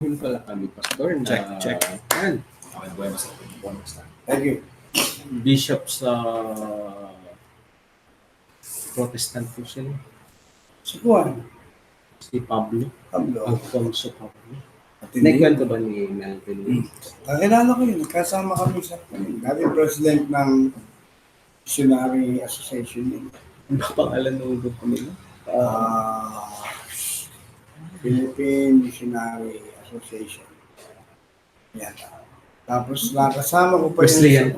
Yun pala kami, Pastor, na Check. yan, Okay, buenos na. Thank you. bishop sa Protestant po sila. Si Juan. Si Pablo. Pablo. Alfonso Pablo. At hindi Nagkwento ba ni Melvin? Kakilala ko yun. Kasama kami sa dating president ng Missionary Association yun. Ano ba pangalan ng grupo nila? Philippine Missionary Association. Yan. Tapos nakasama ko pa Wesleyan.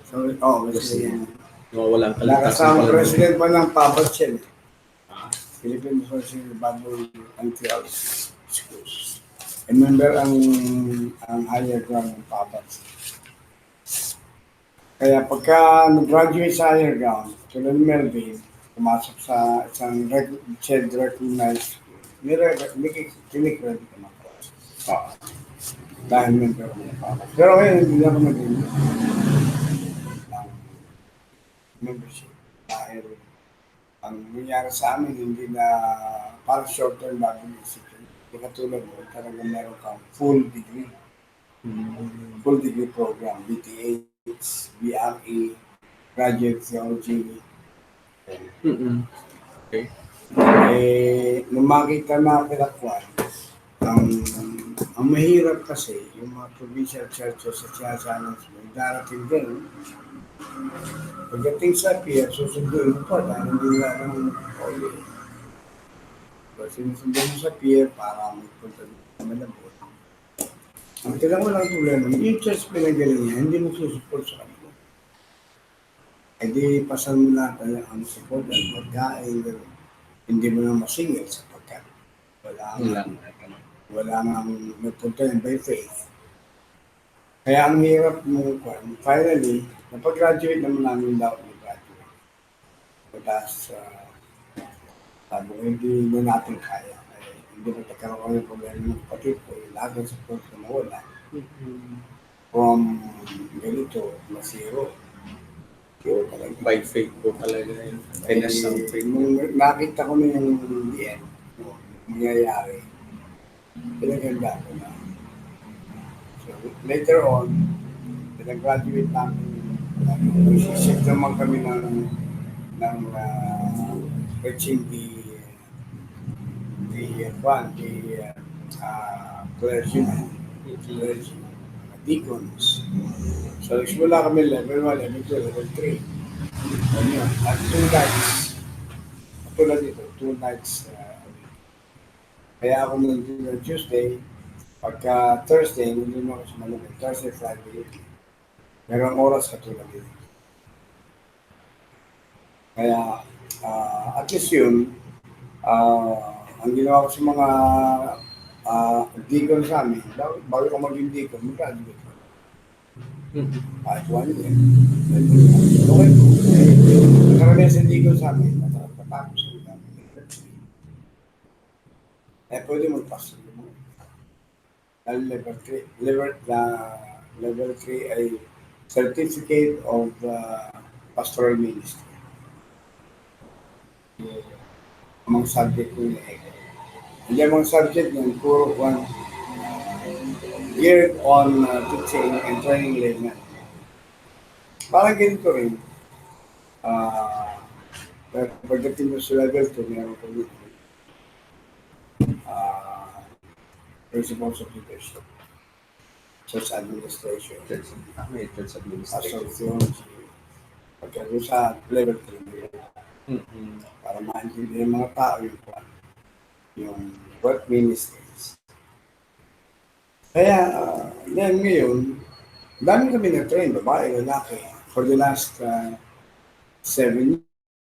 Sorry, Wesleyan. Walang Nakasama kalitasan president pa ng Papas yan. Philippine Association of Bible and Theology Schools. Member ang higher ground ng Papas. Kaya pagka nag-graduate sa higher ground, tulad ni Melvin, pumasok sa isang recognized school, may kinikredit ka ng course. Dahil member ako ng Papas. Pero ngayon, hindi ako naging ng membership. Dahil ang nangyari sa amin, hindi na para short-term Bible Institute. Hindi katulad mo, talagang meron kang full degree. Full degree program, BTH, BRE, Graduate Theology. Okay. Nung makita na pinakwan, ang mahirap kasi, yung mga provincial churches at churches, may darating din. Pagdating sa pier, susunduin mo pa dahil hindi nila ng holy. So, sinusunduin mo sa pier para magpunta sa malabot. Ang tilang walang problema, yung church pinagaling niya, hindi mo susupport sa kanila. E di, pasan mo lahat ang support at pagkain, hindi mo na masingil sa pagkain. Wala nang nagpunta yan by faith. Kaya ang hirap mo, finally, napag-graduate naman namin daw nag-graduate. Tapos, sabi ko, hindi na natin kaya. Hindi na nagkaroon ng problema ng kapatid ko. Lahat ng support ko nawala. From ganito, masiro. Pure talaga. By faith po talaga yun. Tinas ng faith. Nung nakita ko na yung end, nangyayari, pinaganda ko na. So, later on, pinag-graduate namin, shift naman kami ng reaching the clergy, deacons. So, nagsimula kami level 1, level 2, level 3. Ano yun? At 2 nights. Tulad dito, 2 nights. Kaya ako nandun na Tuesday, pagka Thursday, nandun ako sa Malamig. Thursday, Friday. Merong oras katulad dito. Kaya, at least yun, ang ginawa ko sa mga deacon sa amin, bago ko maging deacon, mag-graduate ko. Kahit 1 year. Okay po. Karamihan sa deacon sa amin, matapos sa amin. Pwede magpasok mo. Dahil level 3 ay Certificate of Pastoral Ministry. Among subject ko na Hindi among subject ng puro geared on teaching and training laymen. Parang ganito rin. Pagdating mo sa level 2, meron ko dito. Principles of leadership. Church administration. Church administration. Pastoral theology. Pagdating sa level 3, para maintindihan ng mga tao yung work ministries. Kaya, ngayon, dami kami na-train, babae, lalaki, for the last 7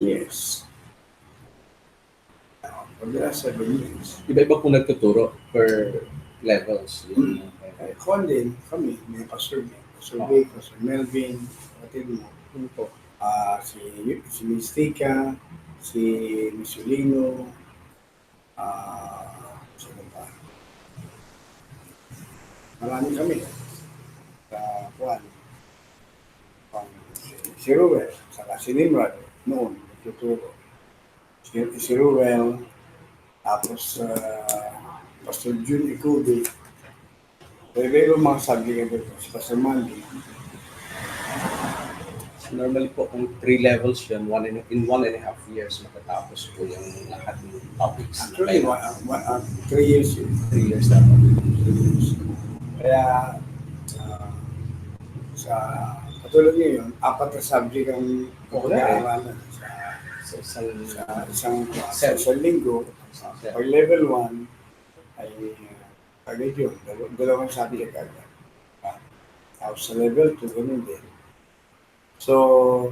years. For the last 7 years. Iba-iba po nagtuturo per levels. Kung din, kami, may pa-survey. Survey ko, si Melvin, kapatid mo. Si Mystica, si Missolino, sino pa? Marami kami. Si Ruel, saka si Nimrod, noon, nagtuturo. Si Ruel, tapos Pastor Jun Ikubi, May mga subject ito sa Pastor Mandy. Normally po, kung 3 levels yun, in 1.5 years, matatapos po yung lahat ng topics. Actually, 3 years yun. 3 years na po. 3 years. Kaya, sa katulad ngayon, 4 na subject ang pag-aaralan sa isang linggo. Pag level 1 ay agad yun, dalawang subject agad. Tapos sa level 2, ganun din. So,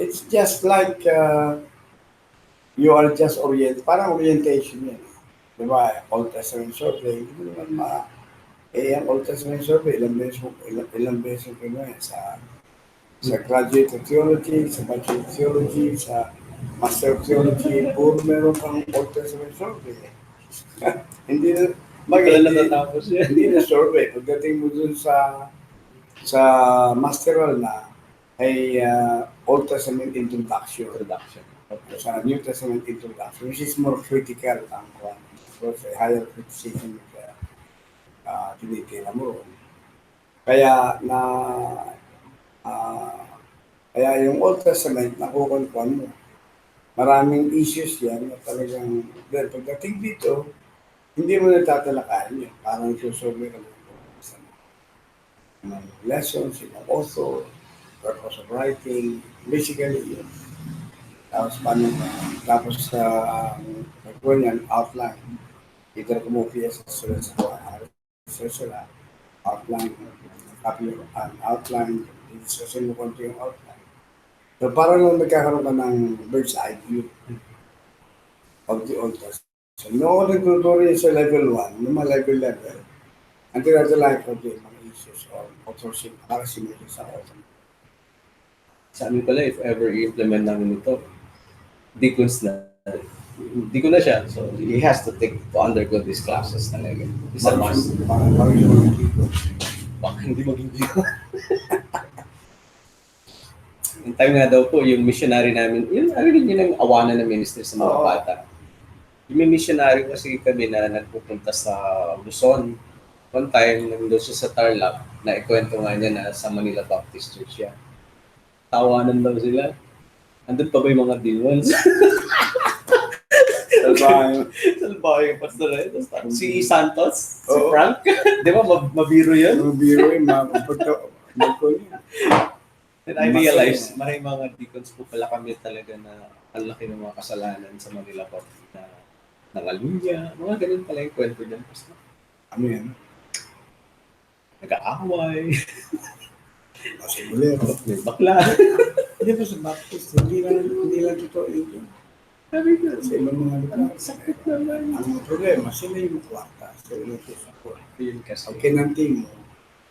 it's just like you are just parang orientation yan. Diba? Old Testament survey, hindi naman ang Old Testament survey, ilang beses ko na sa graduate of theology, sa bachelor of theology, sa master of theology, puro meron pang Old Testament survey. Hindi na, Natatapos yan. hindi na survey. Pagdating mo dun sa masteral na, ay Old Testament introduction. Okay. Sa New Testament introduction, which is more critical ang higher criticism tinitira mo. Kaya kaya yung Old Testament nakukuha mo. Maraming issues yan na talagang pagdating dito, hindi mo natatalakayan yun. Parang susurvey ka lang lessons, yung author, purpose of writing, basically yun. Tapos sa yan, outline. Either kumupiya sa sila, outline, copy an outline, discussion mo konti yung outline. So parang lang nagkakaroon ka ng bird's eye view of the Old Testament. So noong nagtuturo yun sa level 1, yung mga level, ang tinatalayan ko din mga issues of authorship, para simulan sa author. Sa amin pala, if ever i-implement namin ito, deacons na. Hindi ko na siya. So, he has to undergo these classes talaga. Isa must. Parang yung mga dito. Baka hindi maging deacon. Yung time nga daw po, yung missionary namin, yun ang awanan ng ministry sa mga bata. Yung missionary kasi kami na nagpupunta sa Luzon. One time, nandun siya sa Tarlac, na ikwento nga niya na sa Manila Baptist Church siya. Tawanan daw sila. Andun pa ba yung mga demons? Salbahe yung pastor eh. Si Santos, si Frank. Di ba, mabiro yun? Mabiro yun, And I realized, may mga deacons po pala kami talaga na ang laki ng mga kasalanan sa Manila Baptist na nangalunya. Mga ganun pala yung kwento dyan. Ano yan? Nag-aaway. Siguro. May bakla. Hindi ba sa Baptist, hindi lang totoo yun. Sabi ko, Sa ibang mga lugar. sakit naman. Ang problema, sila yung kwarta. Sa ilang support. Yun kasi. Pag kinanting mo,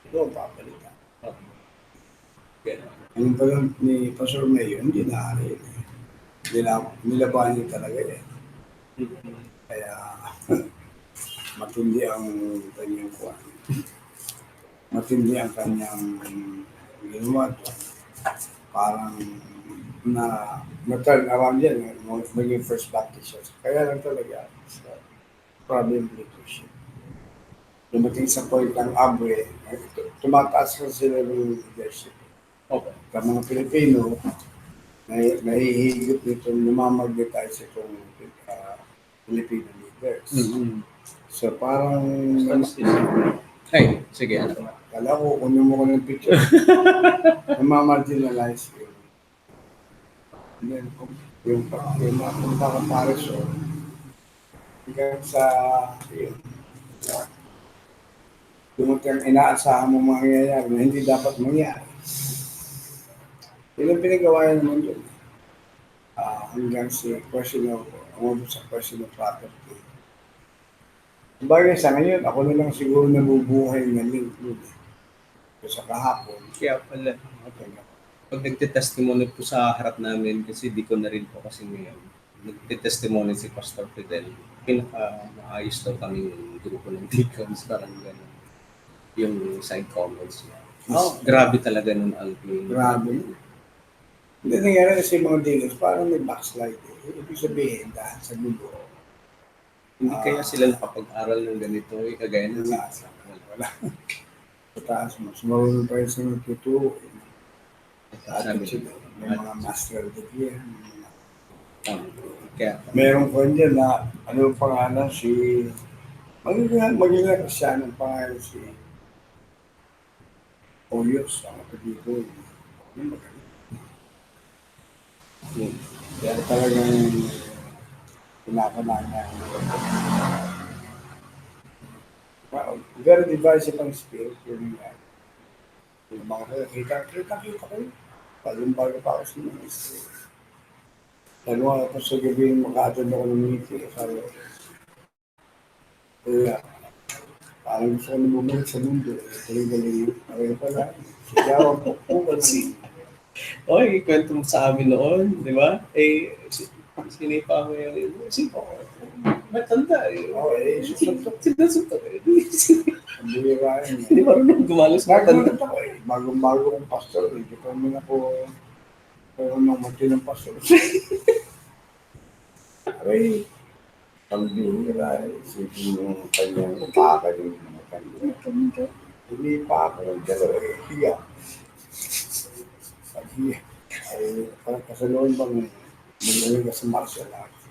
ito ang papalitan. Ganun. Anong pa lang ni Pastor Mayo, hindi naari yun. Nilabahan niya talaga yan. Kaya, matindi ang kanyang kuwan. Matindi ang kanyang ginawa doon. Parang na-turn around yan, maging First Baptist Church. Kaya lang talaga, problem leadership. Dumating sa point ng abre, tumataas ka sila ng leadership. Okay. Sa mga Pilipino, nahihigit nito, namamagay tayo sa itong Filipino leaders. Mm-hmm. So parang, Ay, sige. Ano? kala ko, kunin mo ko ng picture. Namamarginalize yun. And then, yung comparison, hanggang sa, yun, dumating inaasahan mo mangyayari na hindi dapat mangyari. Yun ang pinagawa naman doon. Hanggang sa question of property. Bagay sa ngayon, ako na lang siguro nabubuhay na link doon. Sa kahapon. Kaya pala, pag nagtitestimony po sa harap namin, kasi di ko na rin po kasi ngayon, nagtitestimony si Pastor Fidel, pinaka-maayos daw kaming grupo ng deacons, parang gano'n. Yung side comments niya. Grabe talaga nun, Alvin. Grabe. Hindi nangyari kasi mga dealers, parang may backslide. Ibig sabihin, dahil sa gulo. Hindi kaya sila nakapag-aral ng ganito, kagaya ng Wala. Sa taas, mas marunong pa yung sa nagtuturo. Sabi Attitude, may mga master degree. Kaya, Meron ko dyan na, ano yung pangalan, magiging Kristiyan ang pangalan si Oyos, ang kapatid. yun. Kaya talagang pinapanaya. Wow, very divisive ang spirit yung mga kita ko. Bago pa ako sa ministry. Dalawa ako sa gabi maka-attend ako ng meeting. Sabi ko, kaya parang gusto ko na bumalik sa mundo. Galing-galing. Kaya pala, sigaw ang pukpukan si Okay, kwento mo sa amin noon, di ba? Sinipa ko yung, matanda eh. Okay, susuntok. Sinusuntok eh. Ang bihira yun. Hindi marunong gumalos matanda. Nagulat ako eh. Bagong-bago kong pastor. Hindi pa naman ako nang mati ng pastor. Aray, ang bihira eh. Isipin yung kanyang upaka yung mga kanya. Hindi pa ako ng dalawa eh. Hiya. Hiya. Ay, parang kasaluan bang magaling ka sa martial arts.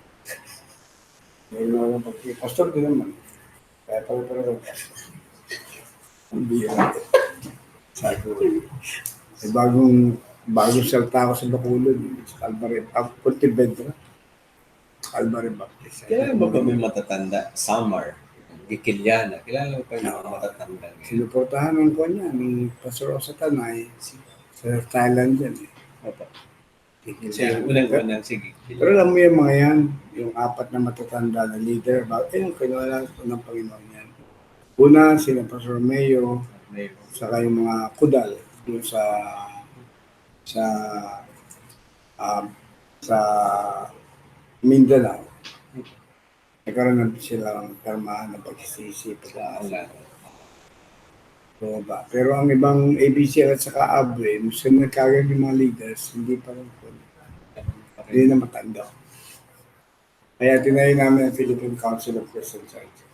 Ngayon na lang pastor din naman. Kaya pala ang bihira. Sabi ko, bagong salta ako sa Bacolod, sa Alvarez, Pontevedra, Alvarez Baptist. Kailan ba may matatanda? Samar, Gikiliana. Kailan pa yung mga matatanda? Sinuportahan ng ko niya, ni Pastor sa Tanay, sa Thailand yan eh. Opo. Gikiliana. Yung unang-unang sige. Pero alam mo yung mga yan, yung apat na matatanda na leader, yung kinuha lang ng Panginoon yan. Una, sila Pastor Mayo, saka yung mga kudal doon sa um, sa Mindanao. Nagkaroon na silang karmahan ng pagsisisi. Pero ang ibang ABCL at saka ABWE, Muslim nagkagawin yung mga leaders, hindi pa rin po. Hindi na matanda. Kaya tinayo namin ang Philippine Council of Christian Churches.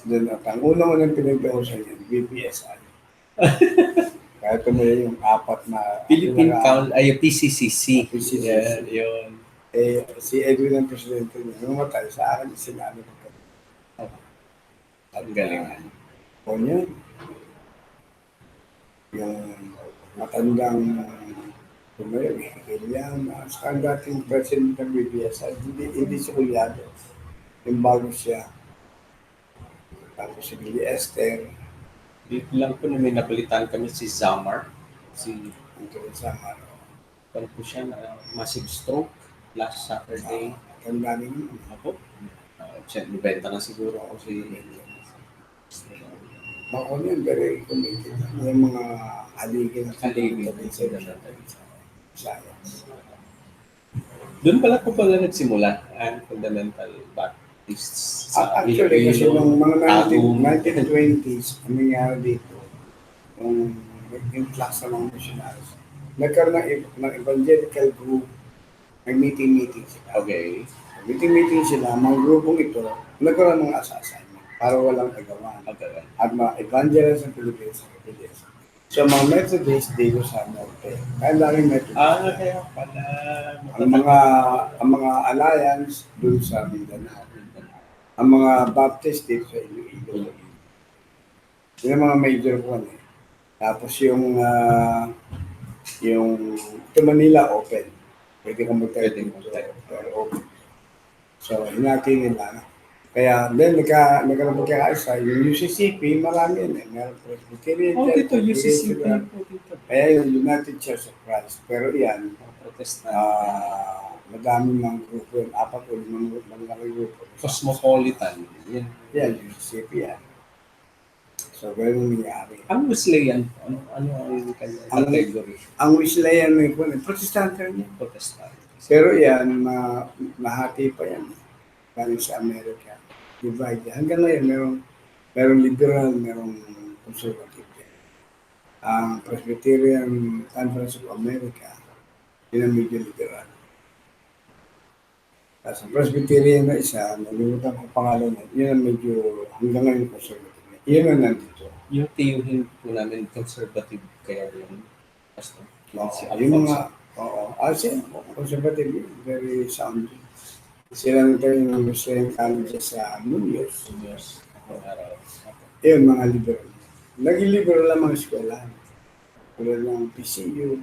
Doon at ang unang pinag-usapan yan, BPSI. Kaya tumayo yung apat na Philippine Council, ay PCCC. PCCC. Yeah, yun. Si Edwin ang presidente niya. Nung matay sa akin, sinabi ko po. Ang galing. O niya, yung matandang tumayo, William, sa dating president ng BPSI, hindi si Juliado. Yung bago siya. Tapos si Billy Esther, Dito lang po na may napalitan kami si Zamar. ang tulad sa mga Ano po siya na massive stroke last Saturday. tanda rin yun. Ako. Siya, nabenta na siguro ako si Bako niyan, very committed. Yung mga aligin at Aligin. science. Doon pala po pala nagsimula ang fundamental Baptists sa Actually, kasi Iloilo, nung mga Tagum. 1920s, ang nangyari dito, yung influx ng mga missionaries, nagkaroon ng evangelical group, nag-meeting sila. Okay. Meeting sila, mga grupong ito, nagkaroon ng asasan para walang kagawan. Okay. At mga evangelists ng Philippines. So, mga Methodist dito sa Norte. Kaya daming Methodist. Kaya pala. Ang mga alliance dun sa Mindanao. Ang mga Baptist dito sa Iloilo. Yun ang mga major one eh. Tapos yung ito Manila open. Pwede kang mag-trading pero open. So, hinati nila. Kaya, then, nagkaroon magkakaisa, yung UCCP, marami yun eh. Meron Presbyterian Church, Dito, UCCP po dito. kaya yung United Church of Christ. Pero yan, Protestant. madami mga grupo yun. 4 o 5 malaki grupo. Cosmopolitan. Yan. Yan, UCCP yan. So, ganun nangyari. Ang Wesleyan, ano ang kanyang category? Ang Wesleyan, Protestante niya. Protestant. Pero yan, mahati pa yan. Galing sa Amerika. Divide. Hanggang ngayon, merong liberal, merong conservative. Ang Presbyterian Conference of America, yun ang medyo liberal. Tapos ang Presbyterian na isa, nalimutan ko pangalan niya, yun ang medyo hanggang ngayon conservative. Yun ang nandito. Yung tiyuhin po namin, conservative kaya yun. Basta, si Yung Alfonso. mga, kasi conservative, very sound. Sila nagtayo ng Muslim colleges sa New York. Yes. Araw. Yun, mga liberal. Naging liberal ang mga eskwela. Tulad ng PCU,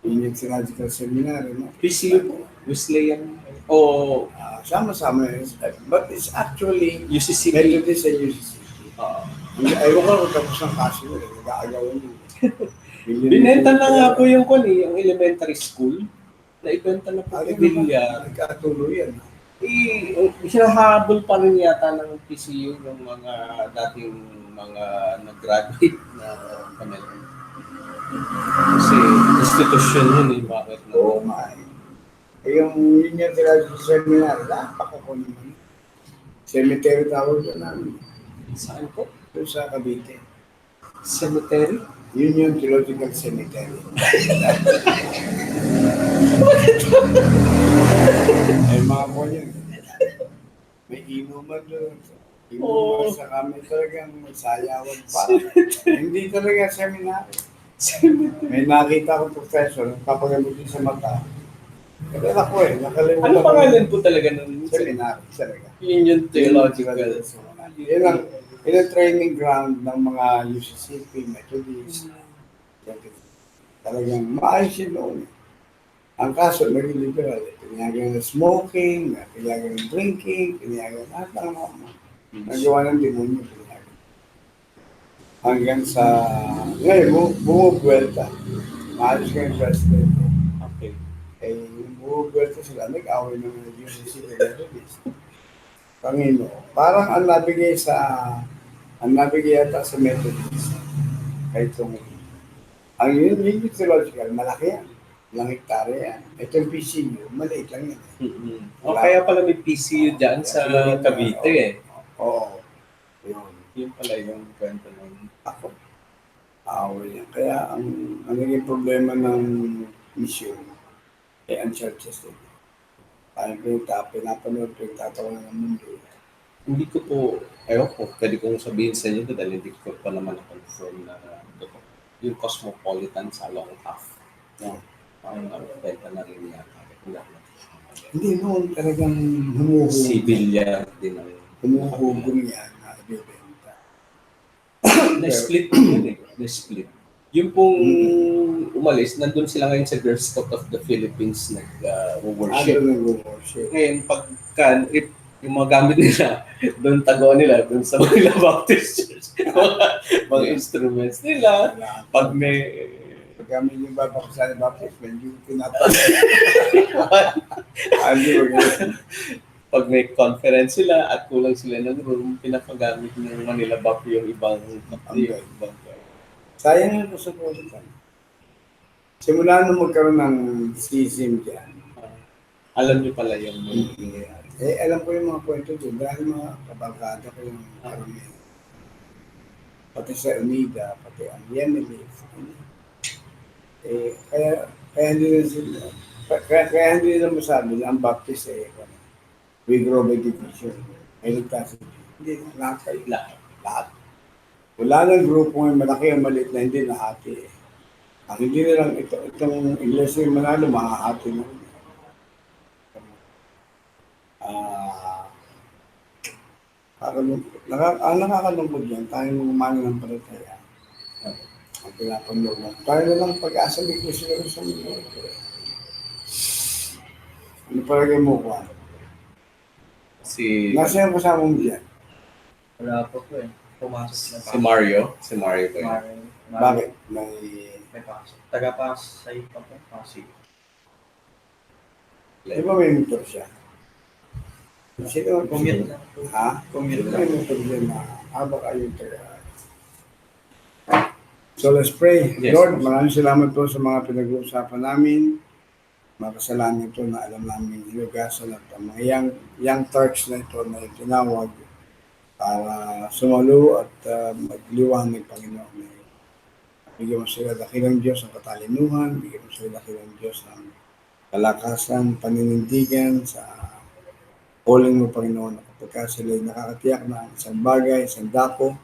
Union Theological Seminary, no? PCU po, Wesleyan. O Sama-sama yun. But it's actually UCCB. Methodist and UCCB. Uh, Ayaw ko kung tapos ang kaso yun. Nag-aagawan yun. Binenta na nga po yung yung elementary school. Naibenta na po yung Villar. Nagkatuloy yan. Hinahabol pa rin yata ng PCU yung mga dating mga nag-graduate na kanila. Kasi institution yun eh, bakit na? Oo nga eh. Yung Union Theological Seminary, napaka ko naman. Cemetery tawag yun namin. Saan po? Doon sa Cavite. Cemetery? Union Theological Cemetery. Ay mga po yun. May inuman doon. Inuman sa kami talagang sayawan pa. Hindi talaga seminar. May nakita ko professor, papagamutin sa mata. Kaya ako nakalimutan. Ano pangalan po talaga ng Seminar talaga. Union Theological? Yan ang training ground ng mga UCCP, Methodist. Talagang maayos yun noon. Ang kaso, naging liberal. Pinayagan ng smoking, pinayagan ng drinking, pinayagan lahat ng mga nagawa ng demonyo. Pinayagan. Hanggang sa, ngayon, bumubuelta. Maayos ka yung president. Okay. Eh, bumubuelta sila, nag-away ng UCC Methodist. Panginoon. Parang ang nabigay yata sa Methodist. Kahit yung, ang Union Theological, malaki yan. Ilang hektarya yan. Ito yung PCU, maliit lang yan. O kaya pala may PCU dyan sa Cavite eh. Oo. Yun. Yun pala yung kwento ng Ako. Away yan. Kaya ang naging problema ng mission, ang churches din. Parang pinapanood, pinatatawa ng mundo. hindi ko po, ewan ko, pwede kong sabihin sa inyo dahil hindi ko pa naman confirm na yung Cosmopolitan sa long half. Yeah. Parang benta na rin yata. Hindi noon talagang humuhugong. Si Villar din ang Humuhugong yan na ibibenta. na-split yun eh. Na-split. Yung pong umalis, nandun sila ngayon sa Girl Scout of the Philippines nag-worship. Nag-worship. Ngayon, pagka yung mga gamit nila, doon taguan nila, doon sa mga Baptist Church. mga instruments nila. Pag may kami yung babakasal na Baptist, medyo pinatay. Pag may conference sila at kulang sila ng room, pinapagamit ng Manila Bap yung ibang sayang yung Cosmopolitan. Simula nung magkaroon ng schism dyan. Alam niyo pala yung alam ko yung mga kwento doon dahil mga kabarkada ko yung karamihan. Pati sa Unida, pati ang Yemenite. Kaya hindi na sila, kaya hindi nila masabi na ang Baptist we grow by division. May nagtasin. Hindi, lahat kayo. Lahat. Wala nang grupo ng malaki o maliit na hindi nahati. Ang hindi na lang itong iglesia yung Manalo, mahahati na. Ang nakakalungkod yan, tayong mga mananampalataya. Ang pinapanood mo. Tayo na lang pag-asa may Kristo na sa mundo. Ano palagay mo ko? Nasa yung kasama mo dyan? Wala po po eh. Pumasok na Si Mario? Si Mario ba yun? Bakit? May pasok. Taga-Pasay pa po. Pasig. Di ba may motor siya? Sino? Commute lang po. Ha? Commute Sino lang. may motor dyan na habang ayun taga? So let's pray. Yes. Lord, maraming salamat po sa mga pinag-uusapan namin. Mga kasalanan ito na alam namin hinugasan at ang mga young Turks na ito na itinawag para sumalo at magliwanag, Panginoon. Bigyan mo sila dakilang Diyos ang katalinuhan, bigyan mo sila dakilang Diyos ang kalakasan, paninindigan sa calling mo, Panginoon. Kapag sila nakakatiyak na isang bagay, isang dako,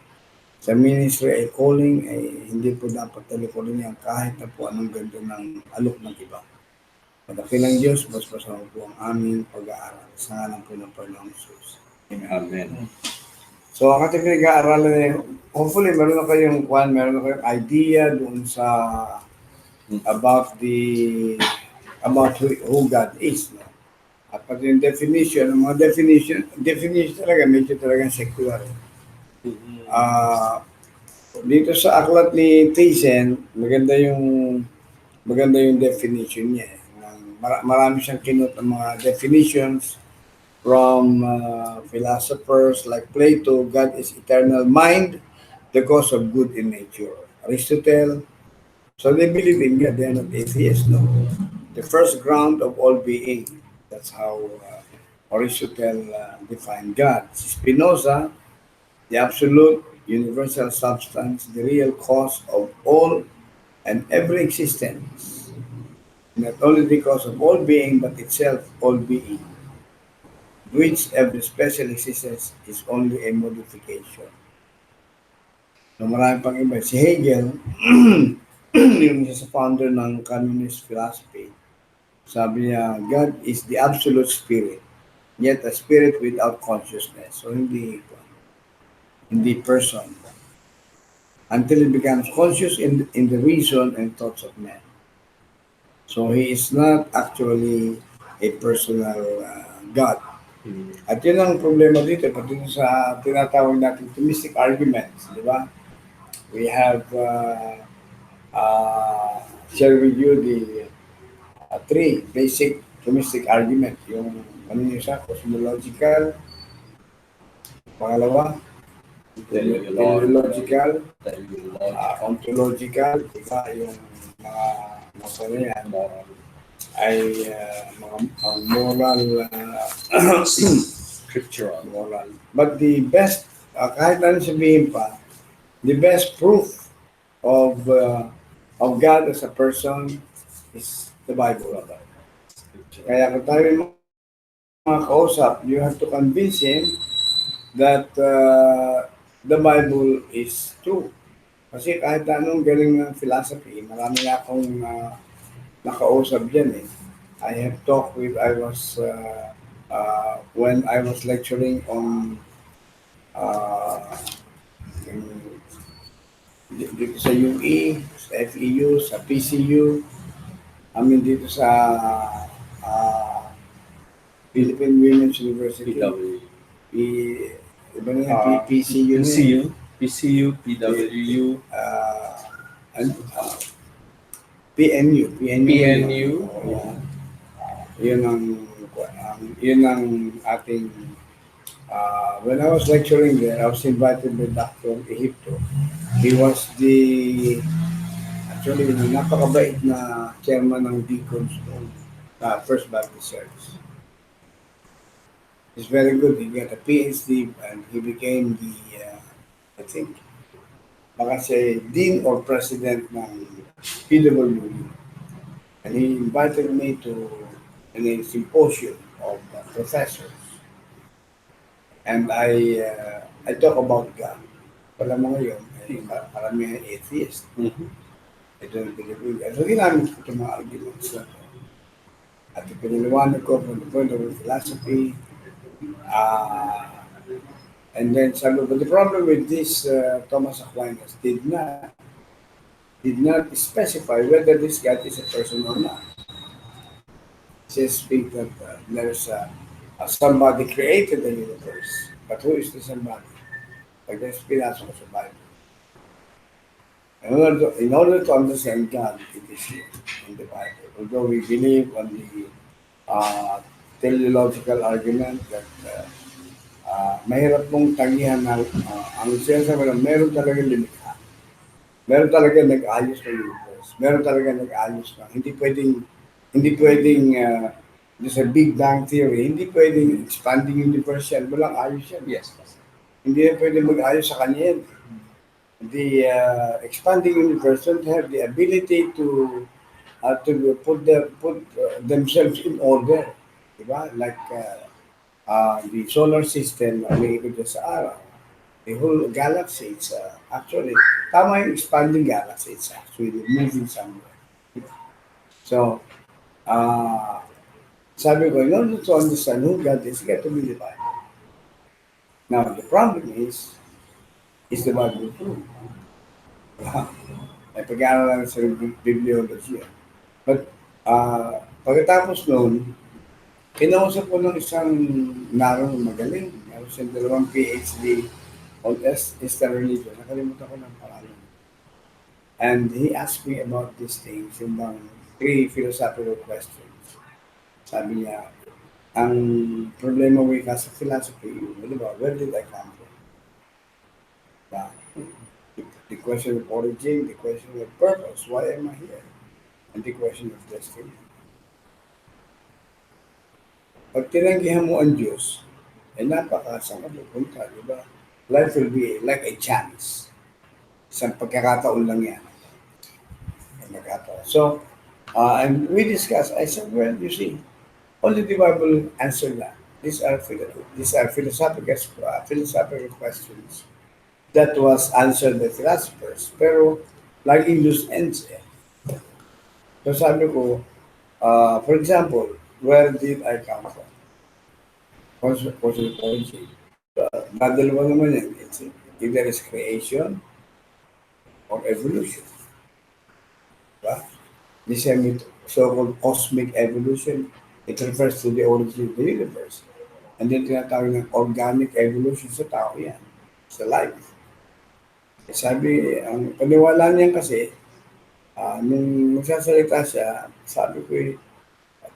Sa ministry ay calling ay hindi po dapat talikurin niya kahit na po anong ganda ng alok ng iba. Pagdating ng Diyos, mas masama po ang aming pag-aaral sa ngalan po ng Panginoong Jesus. Amen. So, ang ating pinag-aaralan ay, hopefully, meron na kayong idea doon sa about who God is. No? At pati yung definition, ang mga definition talaga, medyo talagang secular. Dito sa aklat ni Thyssen, maganda yung definition niya. Marami siyang kinot ng mga definitions from philosophers like Plato. God is eternal mind, the cause of good in nature. Aristotle, so they believe in God, they are not atheists, no? The first ground of all being. That's how Aristotle defined God. Spinoza, the absolute universal substance, the real cause of all and every existence. Not only the cause of all being, but itself all being, which every special existence is only a modification. So marami pang iba. Si Hegel, yung isa sa founder ng communist philosophy, sabi niya, God is the absolute spirit, yet a spirit without consciousness. So hindi person. Until it becomes conscious in the reason and thoughts of men. So he is not actually a personal God. At yun ang problema dito, pati sa tinatawag natin Thomistic arguments, di ba? We have share with you the three basic Thomistic argument. Yung ano yung isa, cosmological, pangalawa, teleological, ontological, iba yung mga ano yan, ay mga moral, Scriptural. moral. But the best, kahit ano sabihin pa, the best proof of God as a person is the Bible. Kaya kung tayo yung mga kausap, you have to convince him that the Bible is true. Kasi kahit anong galing ng philosophy, marami na akong nakausap dyan eh. I have talked with, when I was lecturing on dito sa UE, sa FEU, sa PCU, dito sa Philippine Women's University. Iba na yan, PCU. PCU, PWU, PNU. PNU. Yun ang ating when I was lecturing there, I was invited by Dr. Egipto. He was actually, napakabait na chairman ng Deacons noong First Baptist Church. He's very good. He got a PhD and he became I think, baka siya dean or president ng PWU. And he invited me to a symposium of professors. And I talk about God. Wala mo ngayon, marami atheist. I don't believe in God. So ginamit ko itong mga arguments na ito. At piniliwanag ko from the point of philosophy. And then sabi, but the problem with this Thomas Aquinas did not specify whether this God is a person or not. He says that there's somebody created the universe. But who is the somebody? Like there's pinasok sa Bible. In order to understand God, it is here in the Bible. Although we believe on the teleological argument that mahirap mong tagihan na ang sinasabi na meron talagang lumikha. Meron talagang nag-ayos ng universe. Meron talagang nag-ayos ng hindi pwedeng there's a Big Bang Theory, hindi pwedeng expanding universe yan. Walang ayos yan. Yes. Hindi na pwedeng mag-ayos sa kanya yan. The expanding universe don't have the ability to put themselves in order, diba? Like the solar system, umiikot sa araw. The whole galaxy, it's actually, tama yung expanding galaxy, it's actually moving somewhere. So, sabi ko, in order to understand who God is, you got to be the Bible. Now, the problem is the Bible true? May pag-aaralan sa bibliology. But, pagkatapos noon, kinausap ko ng isang narong magaling. Meron siyang 2 PhD on Eastern religion. Nakalimutan ko ng pangalan. And he asked me about these things, yung bang 3 philosophical questions. Sabi niya, ang problema mo sa philosophy, di ba, where did I come from? Diba? The question of origin, the question of purpose, why am I here? And the question of destiny. Pag tinanggihan mo ang Diyos, napakasama pupunta, di ba? Life will be like a chance. Isang pagkakataon lang yan. Pagkakataon. So, and we discussed, I said, well, you see, only the Bible answered that. These are philosophical questions that was answered by philosophers. Pero, laging loose ends eh. So sabi ko, for example, where did I come from? What's the origin? Dadalawa naman yan. It's either is creation or evolution. Diba? The same so-called cosmic evolution, it refers to the origin of the universe. And then tinatawag ng organic evolution sa tao yan, sa life. Sabi, ang paniwala niyan kasi, nung magsasalita siya, sabi ko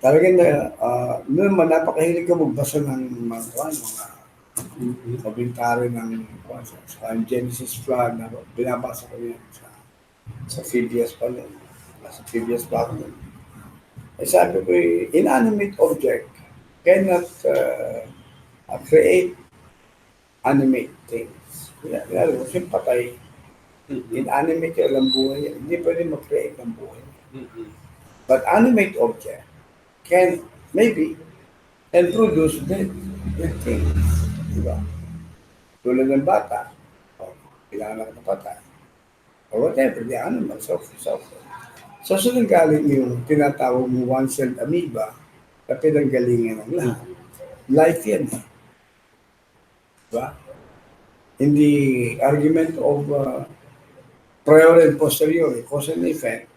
talagang noon man napakahilig ko magbasa ng mga komentary ng sa Genesis plan na binabasa ko yan sa PBS pa nun. Sa PBS pa nun. Sabi ko, inanimate object cannot create animate things. Lalo, yung patay, inanimate yung alam buhay, hindi pwede mag-create ng buhay. But animate object can produce dead things. Diba? Tulad ng bata, kailangan ng patay. Or whatever, the animal, so. So, saan galing yung tinatawag mo one-celled amoeba na pinanggalingan ng lahat? Life yan. Diba? In the argument of prior and posterior, cause and effect,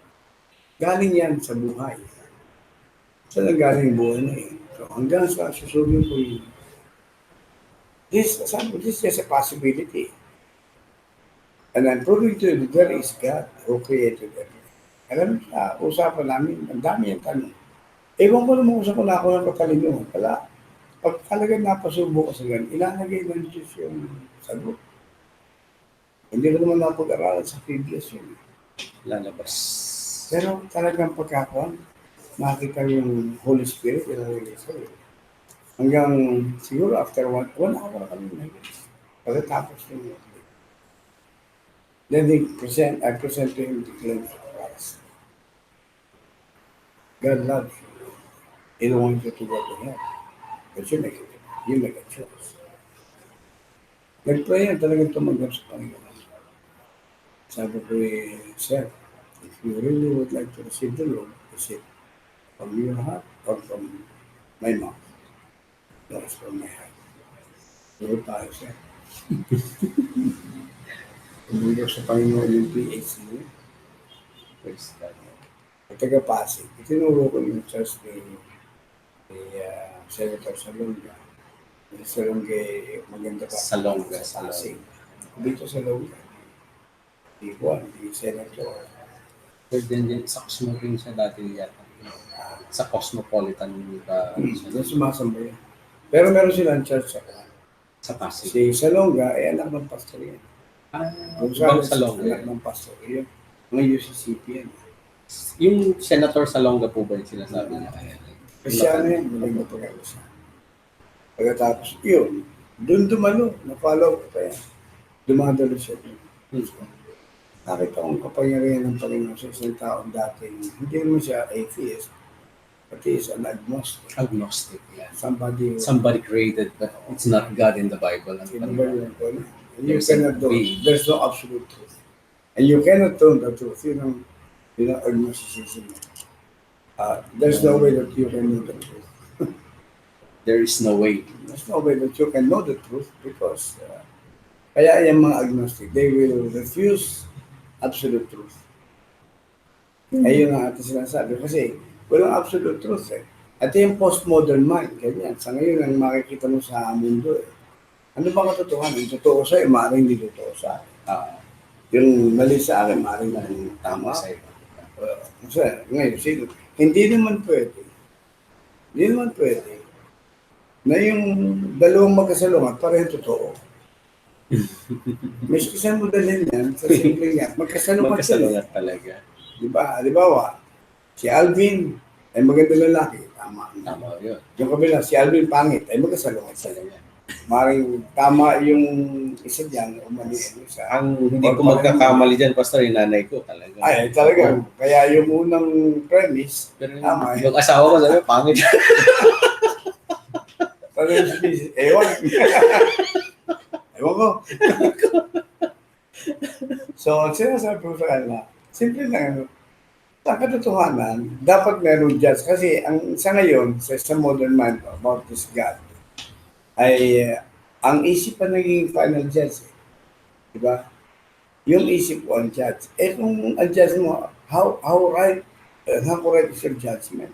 galing yan sa buhay. Saan galing buhay na yun? So, hanggang sa susunod ko yun. This is just a possibility. And I'm proving to you that there is God who created everything. Alam sa usapan namin, ang dami yung tanong. Ewan ko naman usapan na ako ng pagkalimuhan. Kala, pag talagang napasubo ko sa ganun, ilalagay ng Diyos yung sagot. Hindi ko naman napag-aralan sa previous yun. Lalabas. Pero talagang pagkakaon, makita yung Holy Spirit, ilalagay sa'yo. Hanggang siguro after one hour kami naging. Pagkatapos yung then I present to him the claims of Christ. God loves you. He don't want you to go to hell. But you make a choice. Nag-pray yan talagang tumanggap sa Panginoon. Sabi ko sir, if you really would like to receive the Lord, receive from your heart or from my mouth. No, it's from my heart. Lord tayo, sir. Tumanggap sa Panginoon yung PhD niya. Praise God. At taga-Pasig, itinuro ko yung church ni Senator Salonga. Salonga, maganda pa. Salonga. Pasig. Dito sa Salonga. Di Senator. Pero din sa smoking siya dati yata. Sa Cosmopolitan ka. Doon sumasamba yan. Pero meron silang church sa Pasig. Si Salonga, anak ng pastor yan. Ibang Salonga. Anak ng pastor yan. Mga UCCP yan. Yung Senator Salonga po ba yung sinasabi niya? Kristyano yan, maling na pag-alusan. Pagkatapos, yun, doon dumalo, na-follow ko pa yan. Dumadalo siya doon. Nakita kong kapangyarihan ng Panginoon sa isang taong dating, hindi naman siya atheist, but he is an agnostic. Agnostic, yeah. Somebody Somebody created, but it's not God in the Bible. Sino ba yun? And you There's a cannot do way. it. There's no absolute truth. And you cannot turn the truth. Agnosticism. There's no way that you can know the truth. There is no way. There's no way that you can know the truth because kaya yung mga agnostic, they will refuse absolute truth. Ayun ang ating sinasabi. Kasi walang absolute truth eh. At yung postmodern mind, ganyan. Sa ngayon, ang makikita mo sa mundo eh. Ano ba katotohanan? Yung totoo sa'yo, maaaring hindi totoo sa akin. Yung mali sa akin, maaaring hindi tama. Kasi ngayon, hindi naman pwede. Hindi naman pwede na yung dalawang magkasalungat parehong totoo. Miski saan mo dalhin yan, sa simple nga, magkasalungat sila. Magkasalungat talaga. Diba? Halimbawa, si Alvin ay maganda lalaki. Tama. Tama yun. Yung kabila, si Alvin pangit ay magkasalungat sila. Talaga. Maring tama yung isa dyan, o mali yung isa. Ang hindi ko magkakamali dyan, Pastor, yung nanay ko talaga. Ay, talaga. Kaya yung unang premise, Pero tama. yung asawa ko sabi, pangit. Ewan. Ewan ko. So, sinasabi ko sa kanila, simple lang. Ang katotohanan, dapat meron judge. Kasi sa ngayon, sa modern mind about this God, ay ang isip pa naging final judge. Diba? Yung isip ko ang judge. Kung ang judge mo, how right, how correct is your judgment?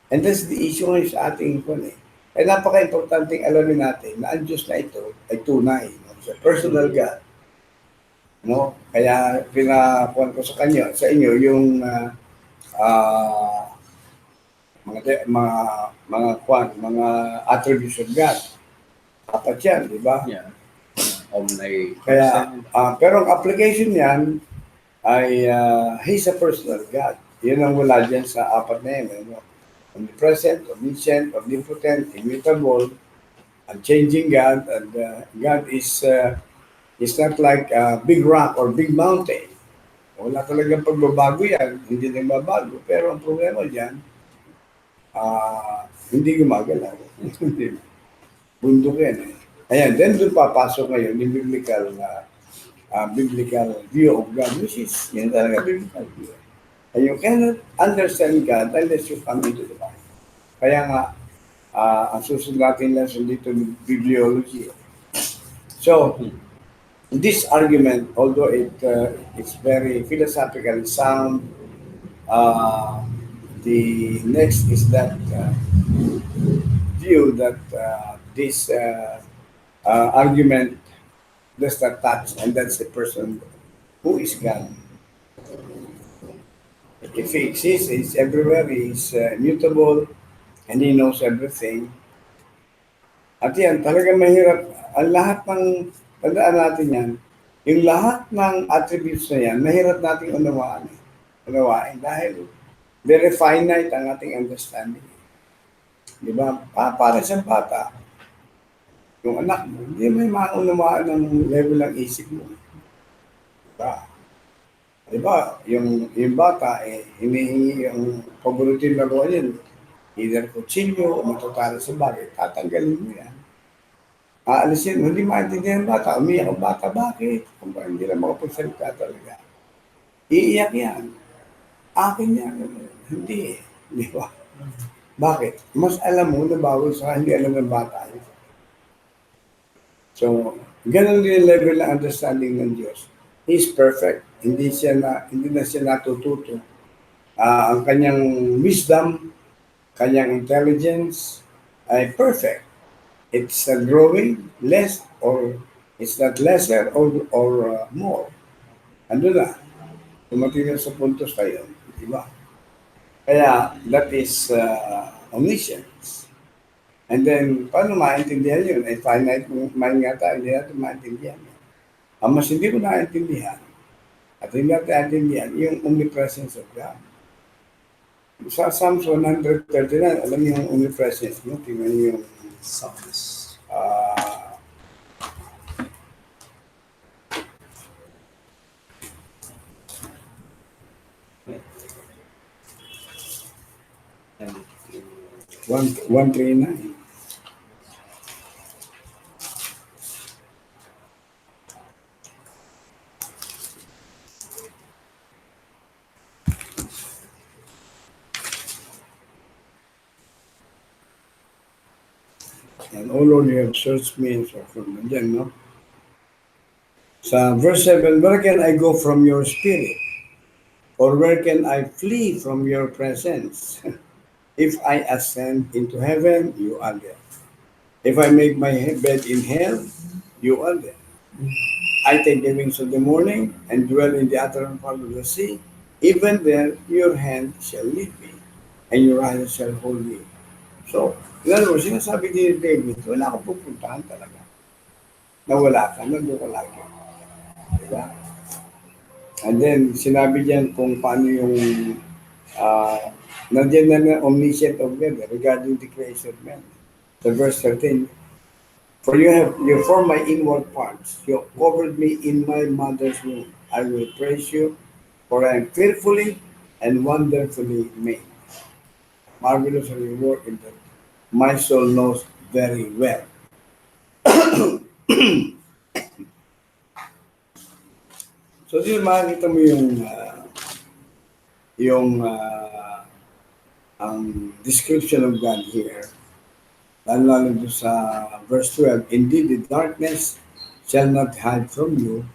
And that's the issue ngayon sa ating ikon eh. Ay napaka-importanting alamin natin na ang Diyos na ito ay tunay. Sa personal God. No? Kaya pinakuhan ko sa inyo yung mga attributes of God. Apat yan, di ba? Yeah. Omni. Kaya, pero ang application niyan ay He's a personal God. Yun ang wala dyan sa apat na yan. No? Omnipresent, omniscient, omnipotent, immutable, unchanging God, and God is not like a big rock or big mountain. Wala talagang pagbabago yan, hindi nagbabago. Pero ang problema dyan, hindi gumagalaw. Bundok yan eh. Ayan, then doon papasok ngayon yung biblical view of God, which is, yun talaga biblical view. And you cannot understand God unless you come into the Bible. Kaya nga, ang susunod natin lesson dito, bibliology. So, this argument, although it's very philosophically sound, the next is that view that this argument does not touch, and that's the person who is God. If he exists, he's everywhere, he's immutable, and he knows everything. At yan, talaga mahirap. Ang lahat ng, tandaan natin yan, yung lahat ng attributes na yan, mahirap nating unawain dahil very finite ang ating understanding. Di ba? Para sa bata, yung anak mo, hindi may maunawaan ng level ng isip mo. Diba? Diba? Yung bata, hinihingi yung paboritong laruan yun. Either kutsilyo o matutalo sa bagay, tatanggalin mo yan. Aalisin mo, hindi maintindihan ng bata. Umiyak ang bata, bakit? Kung ba hindi na makapagsalita talaga. Iiyak yan. Akin yan. Hindi. Di ba? Bakit? Mas alam mo na bawal sa hindi alam ng bata. So, ganun din yung level ng understanding ng Diyos. He's perfect. Hindi na siya natututo. Ang kanyang wisdom, kanyang intelligence ay perfect. It's growing less or it's not lesser or more. Ano na? Tumating na sa puntos tayo. Diba? Kaya that is omniscience. And then, paano maintindihan yun? Ay finite mind nga tayo, hindi natin maintindihan. Ang mas hindi ko naintindihan at hindi natin naintindihan yung omnipresence of God. Sa Psalms 139, alam niyo yung omnipresence mo, tingnan niyo yung Psalms. One 139. And, O Lord, you have searched me and so forth. Nandiyan, no? Sa verse 7, where can I go from your spirit? Or where can I flee from your presence? If I ascend into heaven, you are there. If I make my bed in hell, you are there. I take the wings of the morning and dwell in the uttermost part of the sea. Even there, your hand shall lead me, and your hand shall hold me. So, in other words, sinasabi ni David, wala akong pupuntahan talaga. Nawala ka, nandun ka lagi. Diba? And then, sinabi diyan kung paano yung nandiyan na omniscient of God regarding the creation of man. The verse 13, for you formed my inward parts. You covered me in my mother's womb. I will praise you, for I am fearfully and wonderfully made. Marvelous are your work in that my soul knows very well. So, di makikita mo yung ang description of God here. Lalo doon sa verse 12, indeed the darkness shall not hide from you,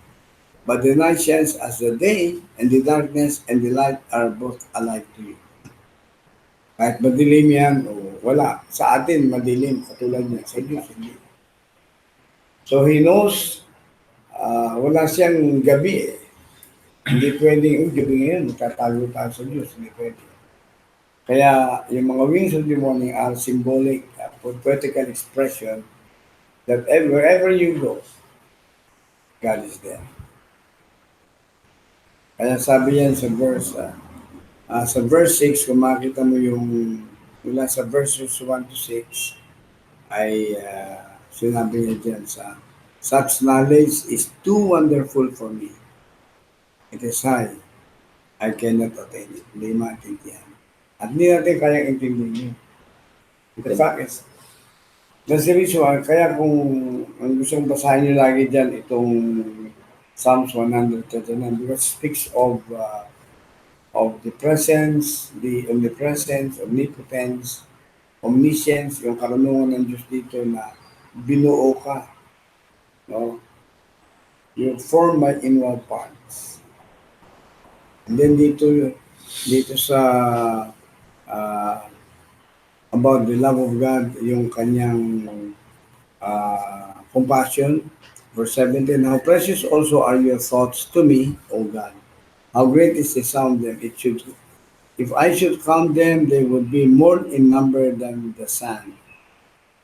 but the night shines as the day, and the darkness and the light are both alike to you. Kahit madilim yan, o wala. Sa atin, madilim, katulad niya. Sa Diyos, hindi. So He knows, wala siyang gabi eh. Hindi pwedeng, gabi ngayon, tatago tayo sa Diyos. Hindi pwede. Kaya yung mga wings of the morning are symbolic, poetical expression that wherever you go, God is there. Kaya sabi yan sa verse 6, kung makita mo yung mula sa verses 1 to 6, ay sinabi niya dyan such knowledge is too wonderful for me. It is high. I cannot attain it. Hindi maintindihan. At hindi natin kayang intindihin yun. The fact is, that's the reason why, kaya kung ang gusto kong basahin nyo lagi dyan, itong Psalms 139, because it speaks of the presence, the omnipresence, omnipotence, omniscience, yung karunungan ng Diyos dito na binuo ka. No? You form my inward parts. And then dito sa about the love of God, yung kanyang compassion. Verse 17, how precious also are your thoughts to me, O God. How great is the sum of them. If I should count them, they would be more in number than the sand.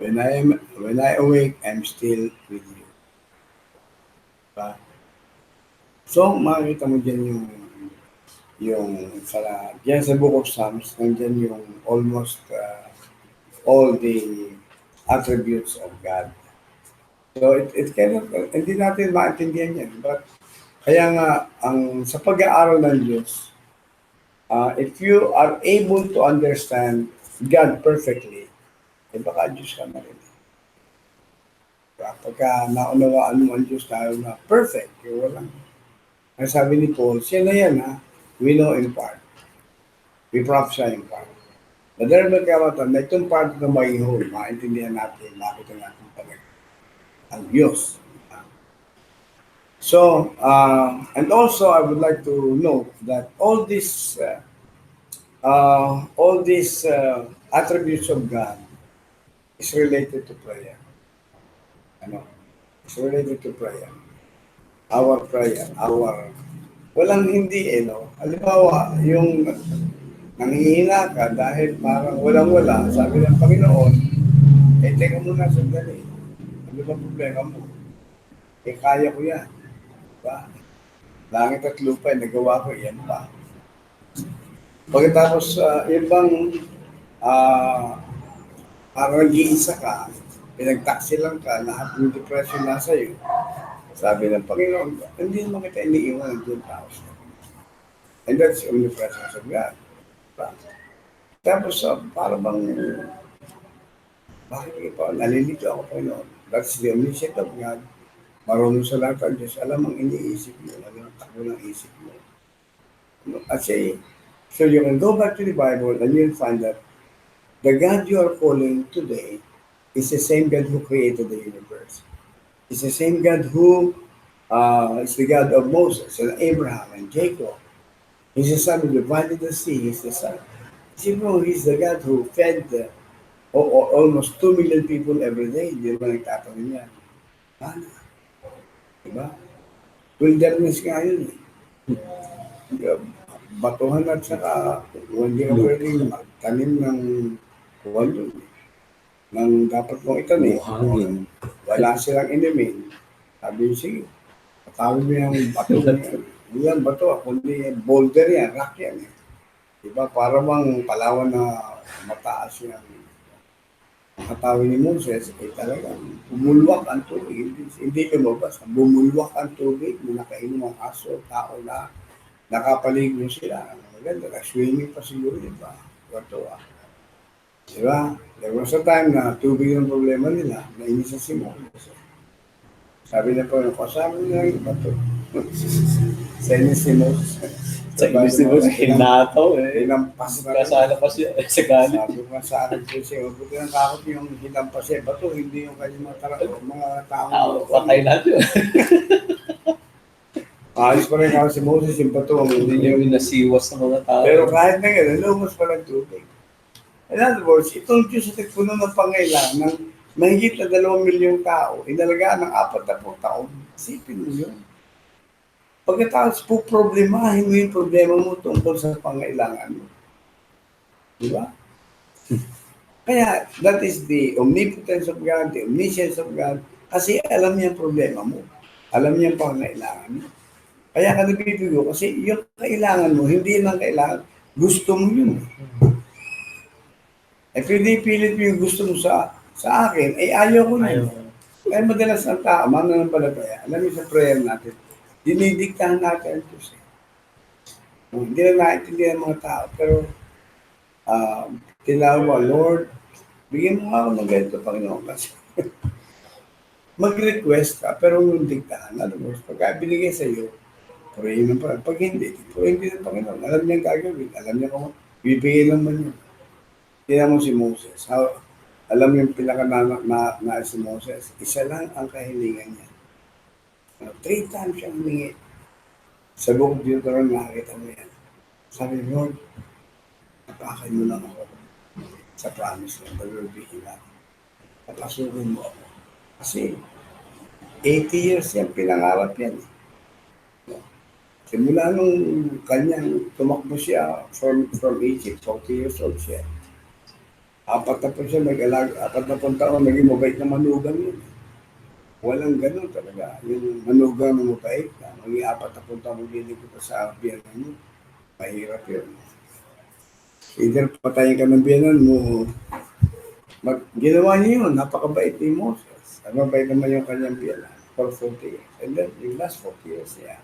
When I awake, I'm still with you. Diba? So, makikita mo dyan dyan sa Book of Psalms, nandyan yung almost all the attributes of God. So, it cannot, hindi natin maintindihan yan. But, kaya nga, sa pag-aaral ng Diyos, if you are able to understand God perfectly, baka Diyos ka na rin. Pagka naunawaan mo ang Diyos tayo na perfect, walang. Ang sabi ni Paul, siya na yan we know in part. We prophesy in part. But there will come a time na itong part na maging whole, maintindihan natin, makita natin talaga ang Diyos. So, and also I would like to note that all these attributes of God is related to prayer. It's related to prayer. Our prayer, walang hindi Halimbawa, yung nanghihina ka dahil parang walang-wala, sabi ng Panginoon, teka muna sandali. Ano ba problema mo? Kaya ko yan. Diba? Langit at lupa, nagawa ko yan pa. Pagkatapos, yung bang parang nag-iisa ka, pinagtaksi lang ka, lahat ng depression nasa iyo. Sabi ng Panginoon, hindi naman kita iniiwan ng 2,000. And that's the only presence of God. Diba? Tapos, parang bang, bakit pa, nalilito ako Panginoon. That's the omniscient of God. Marunong sa lahat ng Diyos, alam ang iniisip mo, alam ang takbo ng isip mo. At so you can go back to the Bible and you'll find that the God you are calling today is the same God who created the universe. It's the same God who is the God of Moses and Abraham and Jacob. He's the son who divided the sea. He's the son. See, bro, he's the God who fed almost 2 million people every day. Hindi naman nagtatanong yan. Ano? Diba? Wilderness nga yun eh. Batuhan at saka hindi ka pwedeng magtanim ng kuwan yun. Nang dapat mong itanim. Buhangin. Wala silang inimin. Sabi niya, sige, patawin mo yung bato niya. Hindi yan bato, kundi boulder yan, rock yan. Eh. Diba? Para bang Palawan na mataas yan. Ang katawin ni Moses, talagang bumulwak ang tubig. Hindi lumabas. Bumulwak ang tubig, nakainom ang aso, tao na nakapaligo sila. Maganda, swimming pa siguro, diba? Bato ah. Diba? There was a time na tubig ang problema nila, nainis na si Moses. Sabi na po, kasama nila yung bato. Sa inis si Moses. Sa inis ni Moses, hinataw eh. Hinampas na rin. Kasala pa siya sa galit. Sabi ko sa akin po siya, buti ng kakot yung hinampas eh. Bato, hindi yung kanyang mga taong. Patay lahat yun. Ayos pa rin ako si Moses, yung bato. Hindi niya winasiwas sa mga tao. Pero kahit na gano'n, lumos pa ng tubig. In other words, itong Diyos sa nagpuno ng pangailangan ng mahigit na 2 milyong tao, inalagaan ng 40 taon, isipin mo yun. Pagkatapos po problemahin mo yung problema mo tungkol sa pangailangan mo. Di ba? Kaya, that is the omnipotence of God, the omniscience of God, kasi alam niya ang problema mo. Alam niya ang pangailangan mo. Kaya ka nabibigo, kasi yung kailangan mo, hindi lang kailangan, gusto mo yun. Eh, pinipilit mo yung gusto mo sa akin, eh ayaw ko yun. Kaya madalas ang tao, mananampalataya, alam mo sa prayer natin, dinidiktahan natin ito siya. Hindi na naintindihan ng mga tao, pero tinawag mo, Lord, bigyan mo nga ako ng ganito, Panginoon. Kasi mag-request ka, pero yung diktahan, alam mo, pagka binigay sa iyo, pray mo pa. Pag hindi ng Panginoon. Alam niya ang gagawin, alam niya kung bibigay naman yun. Tingnan mo si Moses. Alam mo yung pinaka si Moses, isa lang ang kahilingan niya. 3 times siyang humingi. Sa buong Deuteronomy, nakakita mo yan. Sabi, Lord, napakin mo lang ako sa promise ng pag-ibigin natin. Papasukin mo ako. Kasi 80 years yan, pinangarap yan. Simula nung kanyang tumakbo siya from Egypt, 40 years old siya. 4 na po siya nag-alag, 4 na taon, naging mabait na manugang yun. Walang ganun talaga. Yung manugang na mabait, maging 4 na taon maglilingkod ko sa biyanan mo. Mahirap yun. Either patayin ka ng biyanan mo, ginawa niya yun, napakabait ni Moses. Mabait naman yung kanyang biyanan for 40 years. And then, yung last 40 years niya,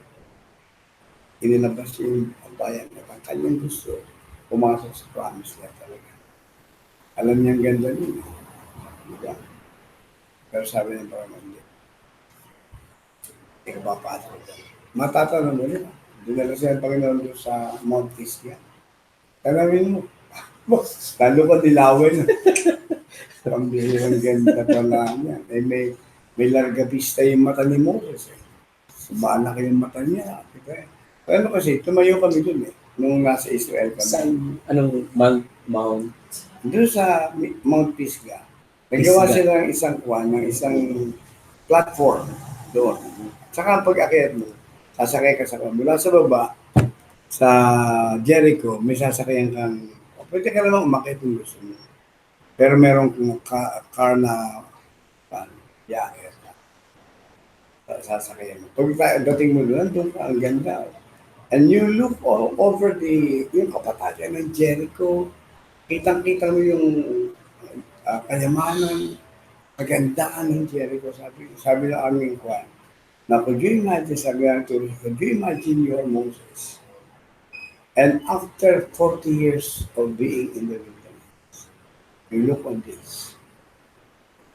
inilabas yung bayan na ang kanyang gusto, pumasok sa promise niya talaga. Alam niya ang ganda niya. Diba? Pero sabi niya parang hindi. Hindi ka papasok. Matatanong mo niya. Dinala siya ang Panginoon doon sa Mount Pisgah. Tanawin mo. Lalo ka dilawin. Pambihirang ganda pala niya. Eh, may larga pista yung mata ni Moses. Sumalaki yung mata niya. Diba? Pero kasi, tumayo kami doon eh. Nung nasa Israel kami. Saan? Anong Mount? Doon sa Mount Pisgah. Nagawa sila ng isang platform doon. Saka pag-akyat mo, sasakay ka sa mula sa baba, sa Jericho, may sasakyan kang, pwede ka naman umakyat kung gusto mo. Pero meron kong car na jacket. Sasakyan mo. Pag dating mo doon ka, ang ganda. And you look over yung kapatagan ng Jericho, kitang-kita mo yung kayamanan, kagandaan ng Jericho. Sabi ng aming kwan, na could you imagine, sabi ng tourist, could you imagine your Moses? And after 40 years of being in the wilderness, you look on this.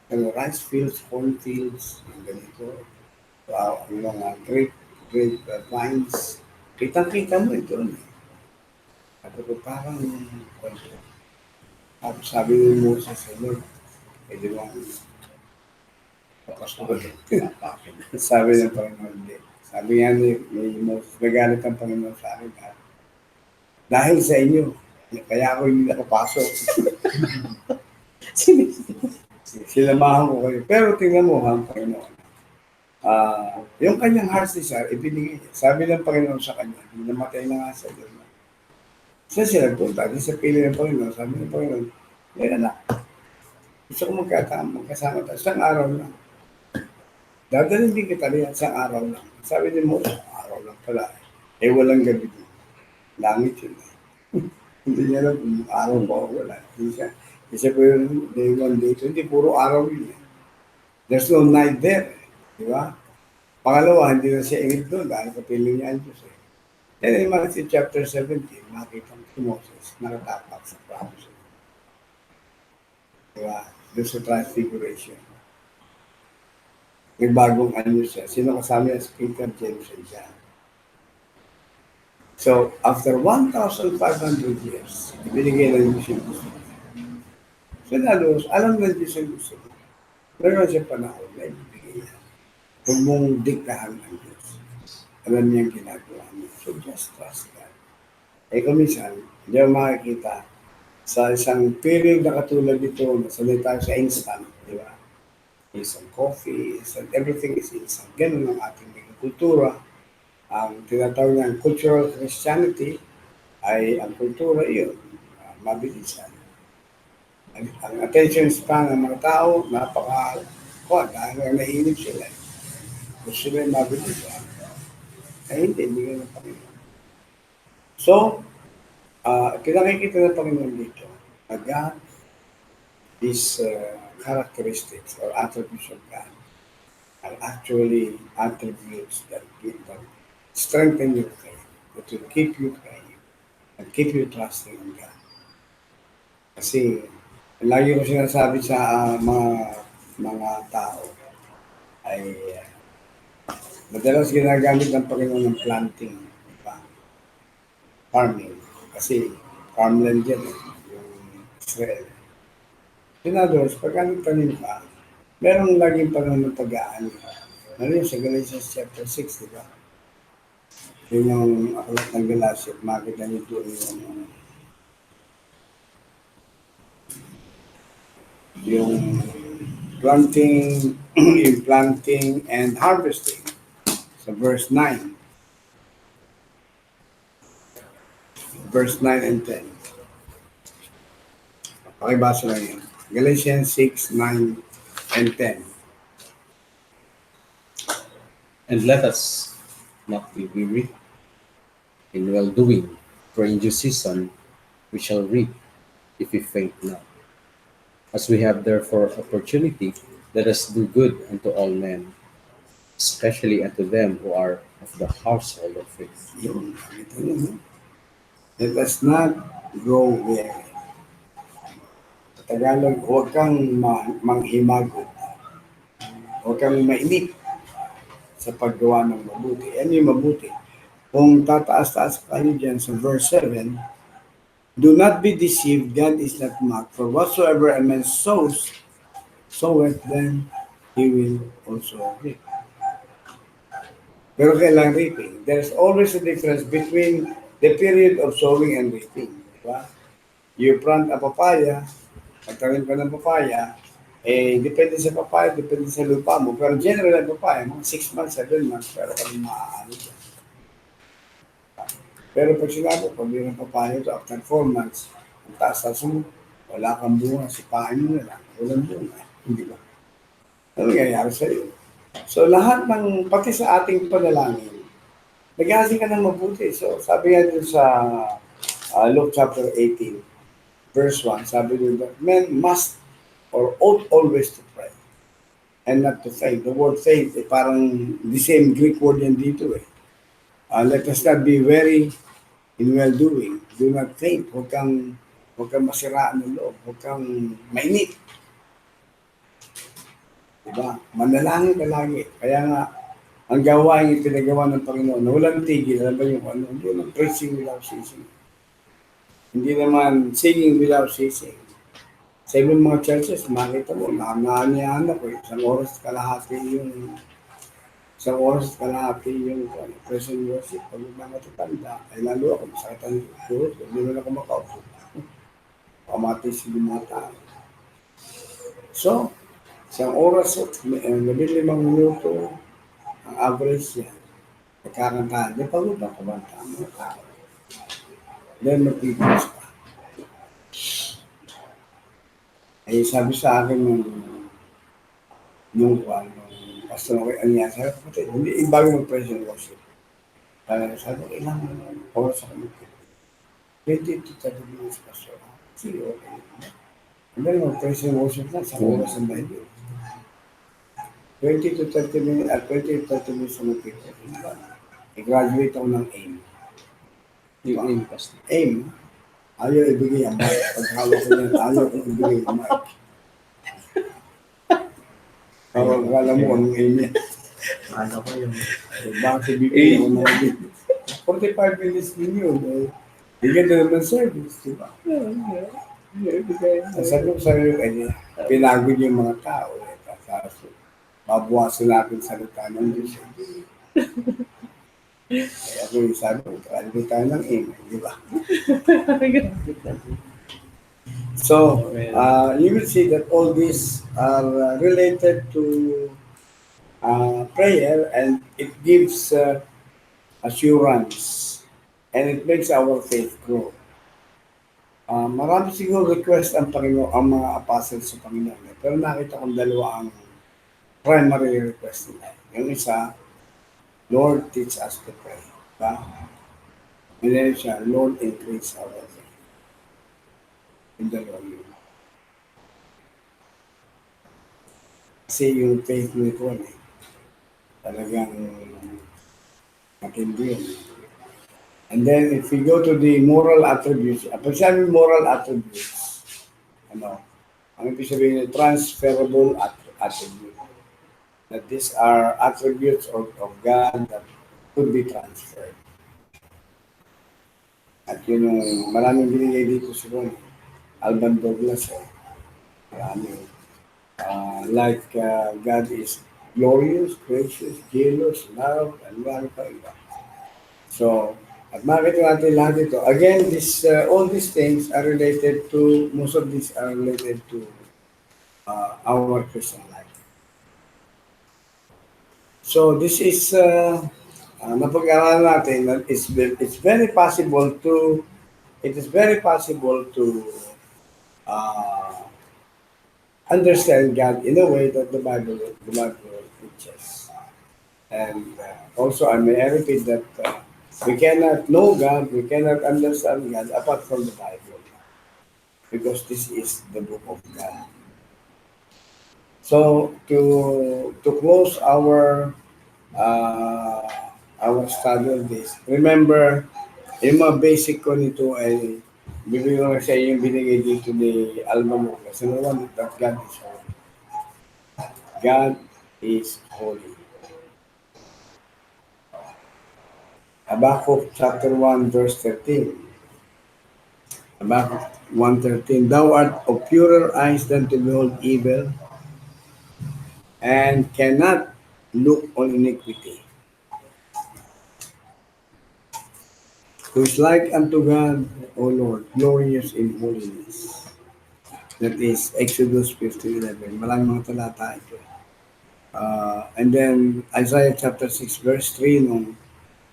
And rice fields, corn fields, yung ganito. Wow, yung mga grape vines. Kitang-kita mo ito. At ito parang sabi ni Moses, Lord, Pwede mo papasukin. Sabi ng Panginoon, hindi. Sabi nga ni Moses, nagalit ang Panginoon sa akin. Dahil sa inyo, kaya ako hindi nakapasok. Sinamahan ko kayo. Pero tingnan mo, ang Panginoon. Yung kanyang heart desire, ibinigay niya. Sabi ng Panginoon sa kanya, namatay na nga sa Diyos. Siya nagpunta, di sa pili ng Panginoon, sabi ng Panginoon, yan anak, gusto ko magkasama tayo, isang araw lang. Dadalhin din kita rin isang araw lang. Sabi ni Moses, araw lang pala. Walang gabi din. Langit yun. Hindi niya alam kung araw ba o wala. Hindi siya po yung day one, day two. Hindi, puro araw yun. There's no night there. Di ba? Pangalawa, hindi na siya ingit doon dahil kapiling niya ang Diyos. Then in Matthew chapter 17, makita si Moses nakatapak sa promise. Di ba? Doon sa transfiguration. Nagbagong ano siya. Sino kasama niya? Peter, James, and John. So, after 1,500 years, ibinigay ng Diyos yung gusto niya. So, nalos, alam ng Diyos yung gusto niya. Meron siya panahon na ibigay niya. Huwag mong diktahan ng Diyos. Alam niya ang ginagawa niya. So, just trust God. Kung minsan, hindi ako makikita sa isang period na katulad dito, nasanay tayo sa instant, di ba? Instant coffee, instant, everything is instant. Ganun ang ating kultura. Ang tinatawag ng cultural Christianity ay ang kultura yun, mabilisan. Ang attention span ng mga tao, dahil nahilig sila. Gusto nila mabilisan. Ay hindi ng Panginoon. So, pinakikita ng Panginoon dito, God is characteristics or attributes of God are actually attributes that strengthen your faith, that will keep you praying, and keep you trusting in God. Kasi, lagi ko sinasabi sa mga tao, ay madalas ginagamit ng Panginoon ng planting, diba? Farming. Kasi, farmland yan, yung Israel. In other words, pagka nagtanim ka, merong laging panahon ng pag-aani. Ano yun, sa Galatians chapter 6, diba? Yun yung aklat ng Galatia, makita nito yung planting, yung planting and harvesting sa verse 9. Verse 9 and 10. Pakibasa lang yun. Galatians 6, 9, and 10. And let us not be weary in well-doing, for in due season we shall reap if we faint not. As we have therefore opportunity, let us do good unto all men, especially unto them who are of the household of faith. Yun. Let us not grow weary. Sa Tagalog, huwag kang manghimagod. Huwag kang mainip sa paggawa ng mabuti. Ano yung mabuti? Kung tataas-taas kayo dyan sa verse 7, do not be deceived, God is not mocked. For whatsoever a man soweth, then he will also reap. Pero kailang reaping. There's always a difference between the period of sowing and reaping. Diba? You plant a papaya, magtanim ka ng papaya, depende sa papaya, depende sa lupa mo. Pero general ang papaya, mga 6 months, 7 months, pero kami maaano siya. Pero pag sinabi, pag yun ang papaya ito, after 4 months, ang taas-taas mo, wala kang bunga, sipain mo na lang, walang bunga. Hindi ba? Ano nangyayari sa iyo? So lahat ng, pati sa ating panalangin, nag-aasing ka ng mabuti. So sabi nga dun sa Luke chapter 18, verse 1, sabi dun that men must or ought always to pray and not to faint. The word faint, parang the same Greek word yan dito eh. Let us not be weary in well-doing. Do not faint. Huwag kang masiraan ng loob. Huwag kang mainit. Diba? Manalangin ka lagi. Kaya nga, ang gawain yung pinagawa ng Panginoon na walang tigil. Alam ba yung ano? Hindi naman preaching without ceasing. Hindi naman singing without ceasing. Sa ibang mga churches, makita mo, naanyahan ako, isang oras kalahati yung praise and worship. Pag mga matatanda, ay lalo ako, masakit ang tuhod, hindi mo na ako makaupo. Pamatis yung mga tao. So, isang oras, 15 minuto, ang average yan. Nagkakantahan, di pagod ang kumanta ang mga tao. Then, magpipis ka. Eh, sabi sa akin nung pastor ko, ano yan, sabi ko, hindi, bago mag-praise and worship. Sabi ko, ilang oras ako mag-praise. 20 to 30 minutes, pastor. Sige, okay. And then, mag-praise and worship na, sa oras ang Bible. 20 to 30 minutes, 20 to 30 minutes na mag-praise. I-graduate ako ng AIM. Yung aim, pastor. AIM, ayaw ibigay ang mic. Pagkawak ko niyan, ayaw kong ibigay ang mic. Akala mo anong AIM niya. Ano ko yung Bakit bibigay ako ng AIM? 45 minutes din yun. Bigyan na naman service, di ba? Sabi ko sa iyo, pinagod yung mga tao. Tapos, mabuwasan natin salita ng Diyos. Kaya ako yung sabi ko, kalagay tayo ng AIM, di ba? So, you will see that all these are related to prayer, and it gives assurance, and it makes our faith grow. Marami siguro request ang Panginoon, ang mga apostles sa Panginoon. Pero nakita kong dalawa ang primary request nila. Yung isa, Lord, teach us to pray. Diba? And then siya, Lord, increase our faith. In the Lord. Kasi yung faith ni Paul, talagang matindi yun. And then if we go to the moral attributes, pag sabi moral attributes, ang ibig sabihin ng transferable attribute. That these are attributes of God that could be transferred. At yun yung maraming binigay dito si Ron. Alban Douglas, maraming. Like God is glorious, gracious, jealous, love, and marami pa iba. So, at makikita natin lahat ito. Again, all these things are related to, most of these are related to our Christian life. So, this is, napag-aralan natin that it is very possible to understand God in a way that the Bible teaches. And also, I may repeat that we cannot know God, we cannot understand God apart from the Bible, because this is the book of God. So to close our study of this, remember, yung mga basic ko nito ay bibigyan ko sa yung binigay dito ni Alma Lucas. Number one, that God is holy. God is holy. Habakkuk chapter 1 verse 13. Habakkuk 1:13. Thou art of purer eyes than to behold evil, and cannot look on iniquity. Who is like unto God, O Lord, glorious in holiness. That is Exodus 15:11. Maraming mga talata ito. And then Isaiah chapter 6 verse 3, nung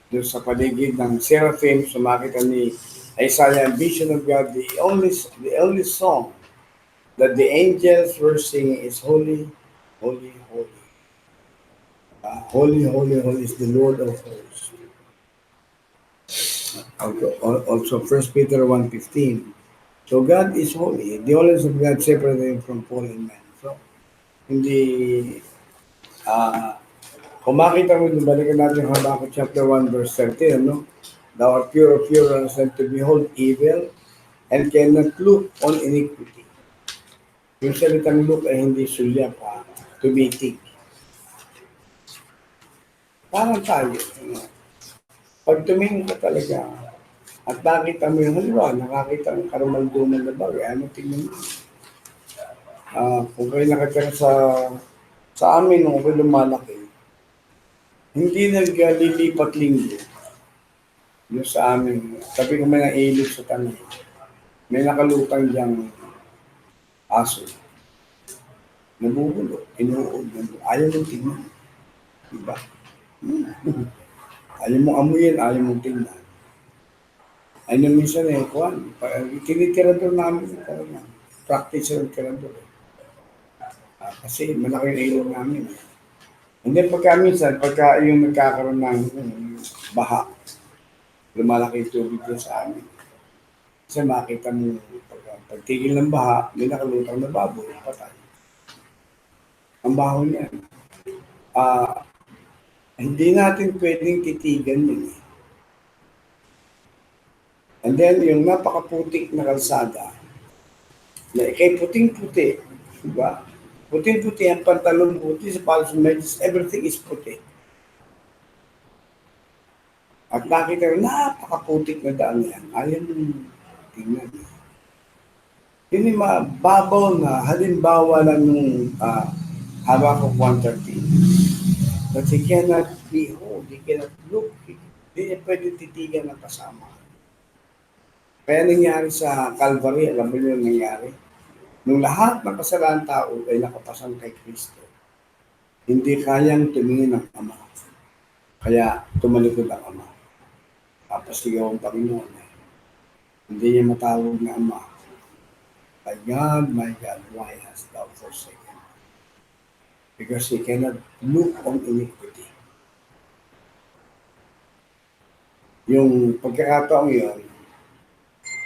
doon sa paligid ng seraphim, sumakita ni Isaiah ang vision of God, the only song that the angels were singing is holy, holy, holy. Holy, holy, holy is the Lord of hosts. Also 1 Peter 1:15. So God is holy. The holiness of God separated him from fallen man. So, hindi, kung makita mo, balikan natin yung Habakkuk chapter 1 verse 13, Thou art pure of pure and to behold evil, and cannot look on iniquity. Yung salitang look ay hindi sulyap, to be thick. Parang tayo. Pag tumingin ka talaga, at nakita mo yung halimbawa, nakakita ng karumalduman na bagay, ano tingnan mo? Kung kayo nakatira sa amin, nung ako'y lumalaki, hindi naglilipat linggo. Yung sa amin, sabi ko may nailog sa tanay. May nakalutang diyang aso. Nabubulo, inuod. Ayaw mong tingnan. Diba? Ayaw mong amuyin, ayaw mong tingnan. Ay nung minsan kuhan, tinitirador namin talaga. Practice yung tirador. Kasi malaki yung ilong namin. Hindi pagka yung nagkakaroon ng baha, lumalaki yung tubig dyan sa amin. Kasi makita mo, pagtigil ng baha, may nakalutang na baboy, patay. Ang baho niyan. Hindi natin pwedeng titigan yun eh. And then, yung napakaputik na kalsada, na kay puting-puti, diba? Puting-puti, ang pantalon puti, sa palos medis, everything is puti. At nakita ko, napakaputik na daan yan. Ayaw mo tingnan. Yun yung mababaw na halimbawa lang nung Habakuk 1:13. But he cannot behold, he cannot look, hindi niya pwede titigan ng kasama. Kaya nangyari sa Calvary, alam mo yung nangyari? Nung lahat ng kasalanan tao ay nakapasang kay Kristo, hindi kayang tumingin ng Ama. Kaya tumalikod ang Ama. Papasigaw ang Panginoon. Hindi niya matawag na Ama. My God, why hast thou forsaken me? Because he cannot look on iniquity. Yung pagkakataong yun,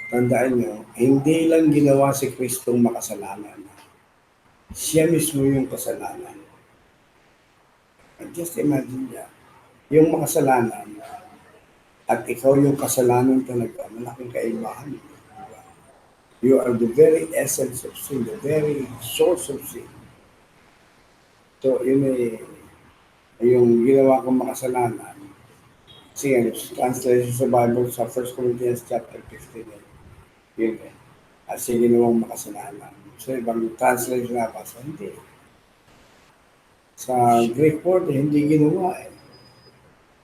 tandaan nyo, hindi lang ginawa si Kristong makasalanan. Siya mismo yung kasalanan. And just imagine that. Yung makasalanan, at ikaw yung kasalanan talaga, malaking kaibahan. You are the very essence of sin, the very source of sin. So, yun yung ginawa kong makasalanan. Kasi translation sa Bible sa 1 Corinthians chapter 15. Yun At siya ginawang makasalanan. So, ibang translation na pa. So, hindi. Sa Greek word, hindi ginawa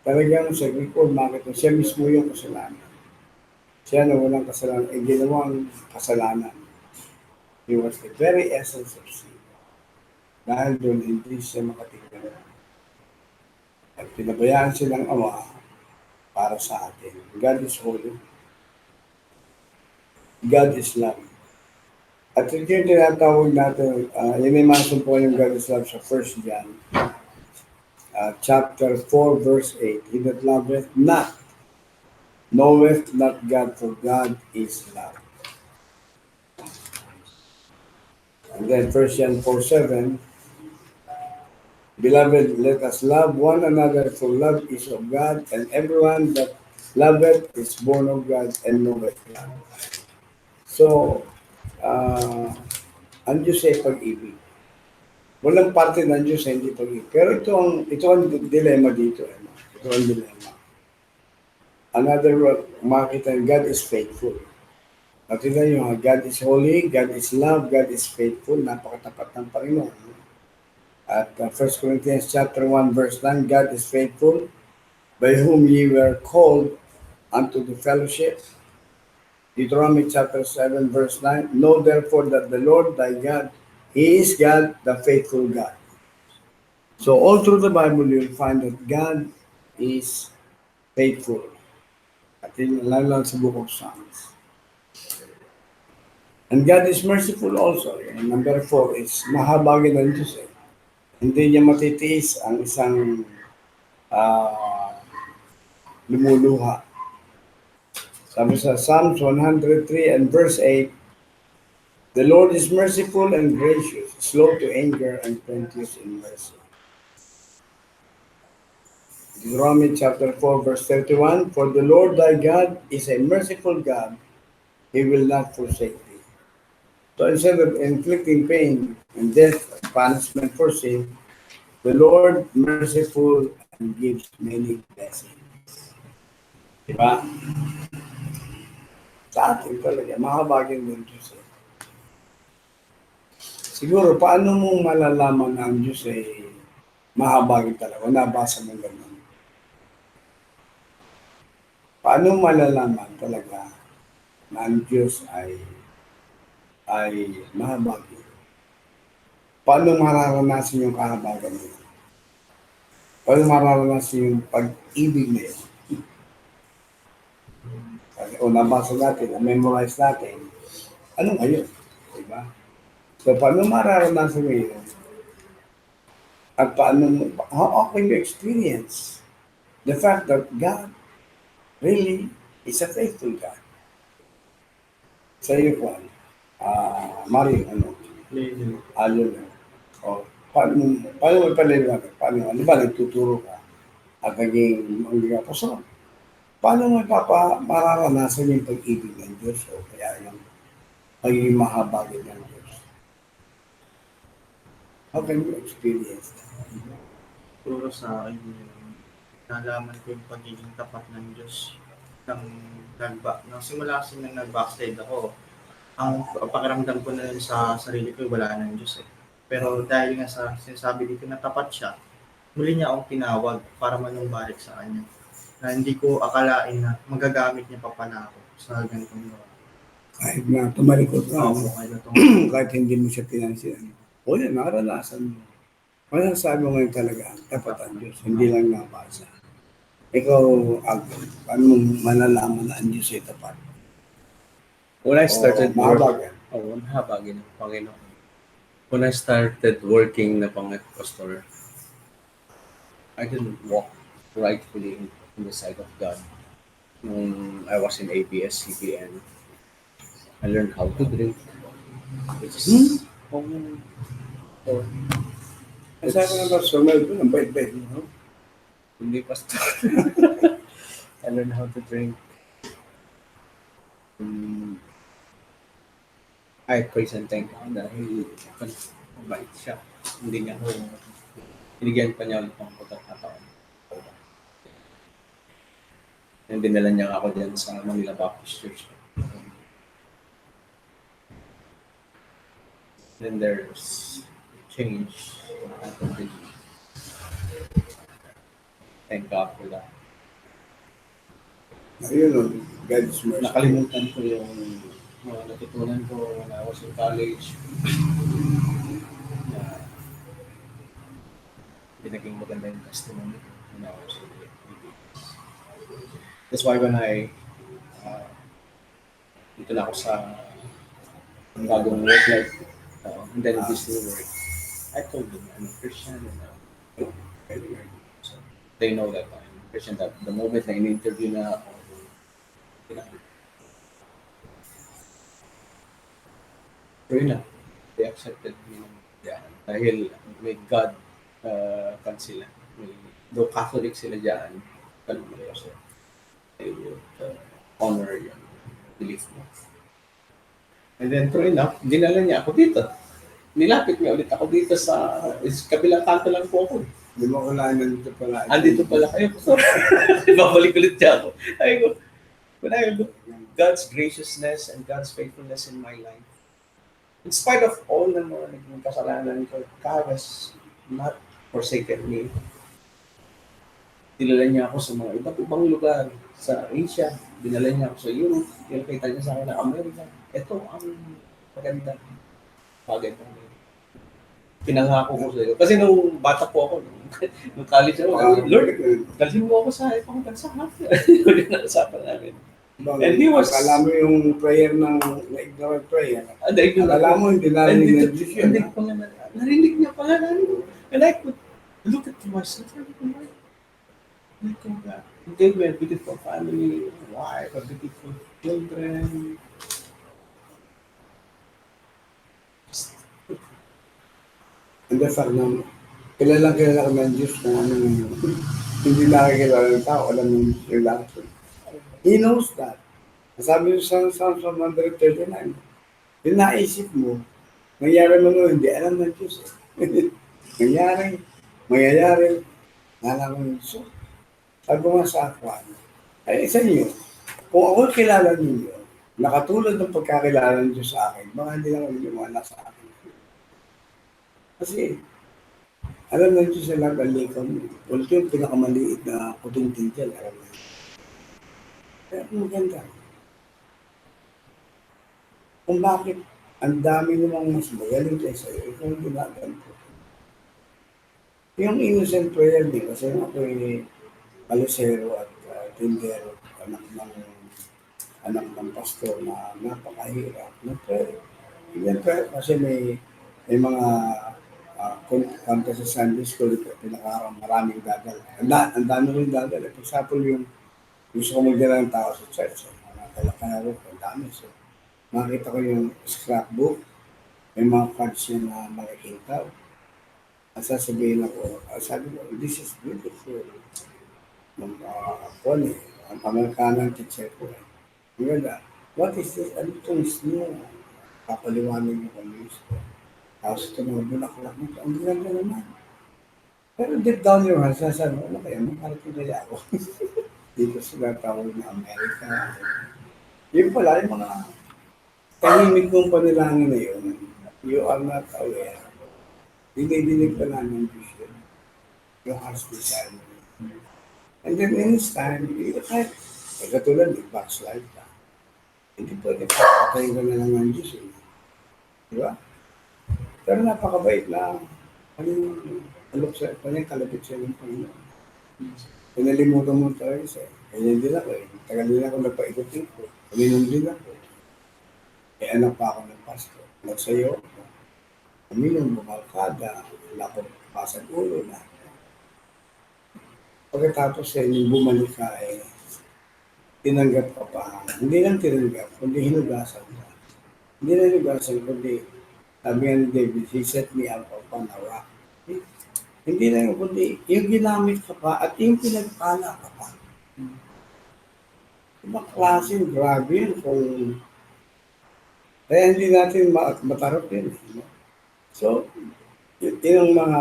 Talagang sa Greek word, makita siya mismo yung kasalanan. Siya na walang kasalanan, ay ginawang kasalanan. He was the very essence of sin. Dahil doon, hindi siya makatignan. At pinabayaan siya ng Ama para sa atin. God is holy. God is love. At ito yung tinatawag natin, yun ay masumpo yung God is love sa 1 John. Chapter 4, verse 8. He that loveth not, knoweth not God, for God is love. And then 1 John 4:7, Beloved, let us love one another, for love is of God, and everyone that loveth is born of God and knoweth God. So, ang Diyos ay pag-ibig. Walang parte ng Diyos ay hindi pag-ibig. Pero ito ang dilemma dito. Ito ang dilemma. Another word, makita, God is faithful. At tignan nyo, God is holy, God is love, God is faithful. Napakatapat ng Panginoon. At 1 Corinthians chapter 1, verse 9, God is faithful, by whom ye were called unto the fellowship. Deuteronomy chapter 7, verse 9, know therefore that the Lord thy God, He is God, the faithful God. So all through the Bible, you'll find that God is faithful. At lalo lang sa book of Psalms. And God is merciful also. And number 4 is mahabagin ng Diyos. Hindi niya matitiis ang isang lumuluha. Sabi sa Psalms 103 and verse 8, the Lord is merciful and gracious, slow to anger and plenteous in mercy. Deuteronomy chapter 4, verse 31, for the Lord thy God is a merciful God, He will not forsake thee. So instead of inflicting pain and death as punishment for sin, the Lord merciful and gives many blessings. Diba? Sa atin talaga, mahabagin ng Diyos. Siguro, paano mo malalaman na ang Diyos ay mahabagin talaga? Nabasa mo ganun. Paano malalaman talaga na ang Diyos ay mahabagin? Paano mararanasan yung kahabagan niya? Paano mararanasan yung pag-ibig na yun? Kasi o nabasa natin, na-memorize natin, ano ngayon? Diba? So, paano mararanasan mo yun? At paano mo, how can you experience the fact that God really is a faithful God? Sa iyo po, Mario, Lilo. Alo na. O, paano mo ipaliliwanag? Paano, ano ba, nagtuturo ka at naging apostol? Paano mo mararanasan yung pag-ibig ng Diyos o kaya yung pagiging mahabagin ng Diyos? How can you experience that? Puro sa akin yung nalaman ko yung pagiging tapat ng Diyos. Nang simula kasi nang nag-backslide ako, ang pakiramdam ko na rin sa sarili ko, wala ng Diyos eh. Pero dahil nga sa sinasabi dito na tapat siya, muli niya akong tinawag para manumbalik sa kanya. Na hindi ko akalain na magagamit niya pa pala ako sa ganitong gawa. Kahit na tumalikod ka, Oo, kahit na itong kahit hindi mo siya pinansin. O yan, naranasan mo. Masasabi mo ngayon talaga, tapat ang Diyos, hindi lang nabasa. Ikaw, Agol, paano mo malalaman na ang Diyos ay tapat? When I started mahabagin. mahabagin ng Panginoon. When I started working na pang-pastor, I didn't walk rightfully in the sight of God. When I was in ABS, CPN, I learned how to drink. Which is, Sabi nga ba, sumal ko, ang bait-bait mo. hindi pastor. I learned how to drink. I praise and thank God dahil mabait siya. Hindi niya ako, binigyan pa niya ulit ng pagkakataon. And dinala niya ako dyan sa Manila Baptist Church. Then there's change. Thank God for that. Ayun, God's mercy. Nakalimutan ko yung mga natutunan ko when I was in college. Na pinaging maganda yung testimony when I was in ABS. That's why when I dito na ako sa bagong work life, and then this new work, I told them I'm a Christian and so they know that I'm a Christian. That the moment na in-interview na ako, sure na, they accepted me. Yeah. Dahil may God kan sila. Though Catholic sila dyan, ganun mo kasi they would honor yung belief mo. And then true enough, dinala niya ako dito. Nilapit niya ulit ako dito sa kabilang kanto lang po ako. Di mo kailangan nandito pala. Andito pala kayo. So, babalik ulit niya ako. Ay ko, when I look God's graciousness and God's faithfulness in my life, in spite of all ng mga naging kasalanan ko, God has not forsaken me. Dinala niya ako sa mga iba't ibang lugar. Sa Asia, dinala niya ako sa Europe, pinakita niya sa akin na Amerika. Ito ang maganda. Bagay po. Pinangako ko sa iyo. Kasi nung bata po ako, nung college ako, Lord, dalhin mo ako sa ibang bansa. Yun yung nasapan namin. And he was... Akala mo yung prayer ng ignorant prayer. Akala mo hindi narinig ng Diyos yun. Narinig niya pala namin. And I could look at myself and they were a beautiful family, wife, a beautiful children. And the fact na kilala ka ng Diyos kung ano hindi nakikilala ng tao, alam mo yung lahat. He knows that. Sabi sa Psalms 139, yung naisip mo, nangyari mo no, hindi alam ng Diyos. Mangyayari, alam mo yung Diyos. Sabi ko nga sa Akwan, ay isa niyo, kung ako kilala niyo, nakatulad ng pagkakilala ng Diyos sa akin, baka hindi lang yung mga nasa akin. Kasi, alam na ito sa lahat ang likod mo. Ito yung pinakamaliit na kuting dyan, alam mo. Kaya maganda. Kung bakit ang dami namang mas magaling kayo sa'yo, ikaw yung ginaganto. Yung innocent prayer din, kasi ako ay palusero at tindero, anak ng pastor na napakahirap. Siyempre, kasi may mga kanta sa Sunday School, pinaka maraming dagal. Ang dami rin dagal. For example, yung gusto ko magdala ng tao sa church, mga kalakaro, ang dami. So, makita ko yung scrapbook, may mga cards yun na makikita. At sasabihin ako, sabi ko, this is beautiful. Ako ang Amerikanang teacher ko. Ang ganda, what is this? Ano itong snow? Papaliwanag yung communist ko. Tapos ito mga bulaklak nito, ang ganda naman. Pero deep down your heart, sasabi, ano kaya, makarating kaya ako. Dito sila tawag na Amerika. Yun pala, yung mga tahimik kong panalangin na yun, you are not aware. Dinidinig pa namin vision. Your heart's desire. And then in this time, kahit katulad, backslide ka. Hindi pwede papatayin ka na lang ng Diyos. Di ba? Pero napakabait na kalapit siya ng Panginoon. Pinalimutan mo tayo siya. Ganyan din ako eh. Tagal din ako nagpaikot-ikot. Uminom din ako. Eh anak pa ako ng pastor. Nagsayo ako. Uminom, bumalkada. Wala ko pasag ulo na. Pagkatapos yung bumalik ka eh, tinanggap ka pa. Hindi lang tinanggap, kundi hinugasan ka. Hindi lang hinugasan, kundi sabi nga ni David, he set me up upon a rock. Hindi lang yung kundi, yung ginamit ka pa at yung pinagpala ka pa. Ibang klaseng grabe yun kung kaya hindi natin matarap yun. So, yun ang mga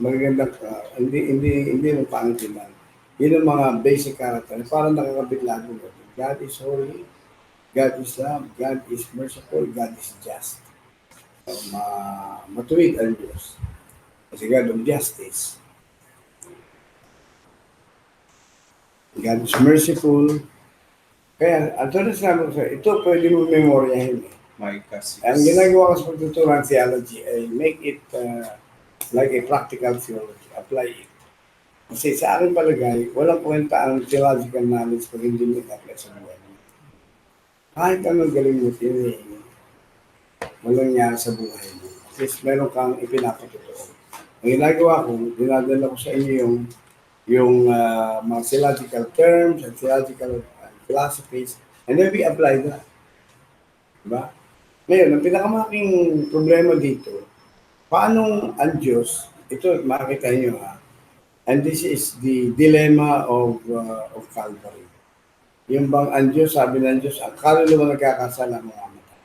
magagandang, hindi mo pangilan. Yun ang mga basic character. Parang nakakabit lagi mo. God is holy, God is love, God is merciful, God is just. So, matuwid ang Diyos. Kasi God of justice. God is merciful. Kaya, ato na sabi ko sa'yo, ito pwede mo memoryahin eh. My gosh. Ang ginagawa ko sa pagtuturo ng theology ay make it like a practical theology. Apply it. Kasi sa aking palagay, walang kwenta ang theological knowledge pag hindi mo i-apply sa buhay mo. Kahit anong galing mo, walang niya sa buhay mo. At least meron kang ipinapatutuo. Ang ginagawa ko, dinadala ko sa inyo yung mga theological terms and theological philosophies, and then we apply that. Diba? Ngayon, ang pinakamalaking problema dito, paano ang Diyos, ito makikita nyo ha, and this is the dilemma of Calvary. Yung bang ang Diyos, sabi ng Diyos, ang kaluluwa nagkakasala mga mata.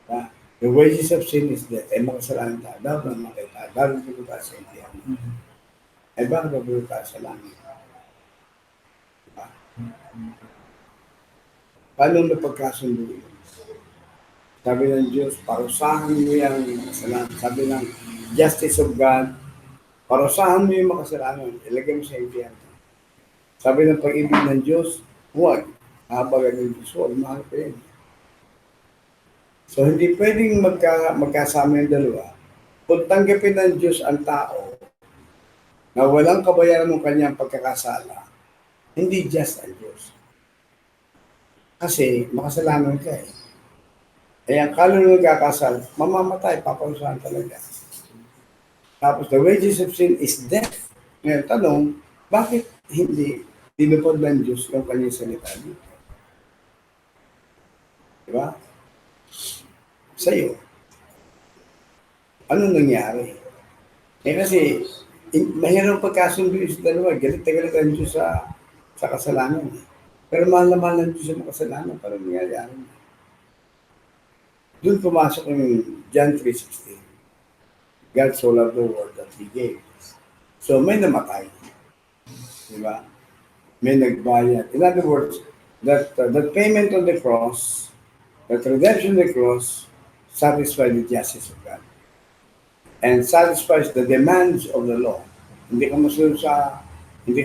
Diba? The wages of sin is death. Eh, makasalanan tayo. Dapat na makita. Dapat na tayo sa intiyan. Eh, bakit na tayo sa langit? Diba? Paano napagkasundo yun? Sabi ng Diyos, parusahan mo yung makasalanan. Sabi ng justice of God, parusahan mo yung makasalanan. Ilagay mo sa intiyan. Sabi ng pag-ibig ng Diyos, huwag. Habagan ng Diyos, huwag. Mahal pa yun. So, hindi pwedeng magkasama yung dalawa. Kung tanggapin ng Diyos ang tao na walang kabayaran ng kanyang pagkakasala, hindi just ang Diyos. Kasi makasalanan ka eh. Kaya ang kaluluwa nagkakasala, mamamatay, paparusahan talaga. Tapos, the wages of sin is death. Ngayon, tanong, bakit hindi tinupad ng Diyos yung kanyang salita dito? Diba? Sa'yo. Anong nangyari? Eh kasi, mahirap pagkasundo yung sa dalawa. Galit na galit ang Diyos sa kasalanan. Pero mahal na mahal ng Diyos sa kasalanan. Parang nangyayari. Doon pumasok yung John 3:16. God so loved the world that He gave. So may namatay. Diba? May nagbayad. In other words, that payment on the cross, that redemption on the cross, satisfied the justice of God. and satisfies the demands of the law. Hindi ka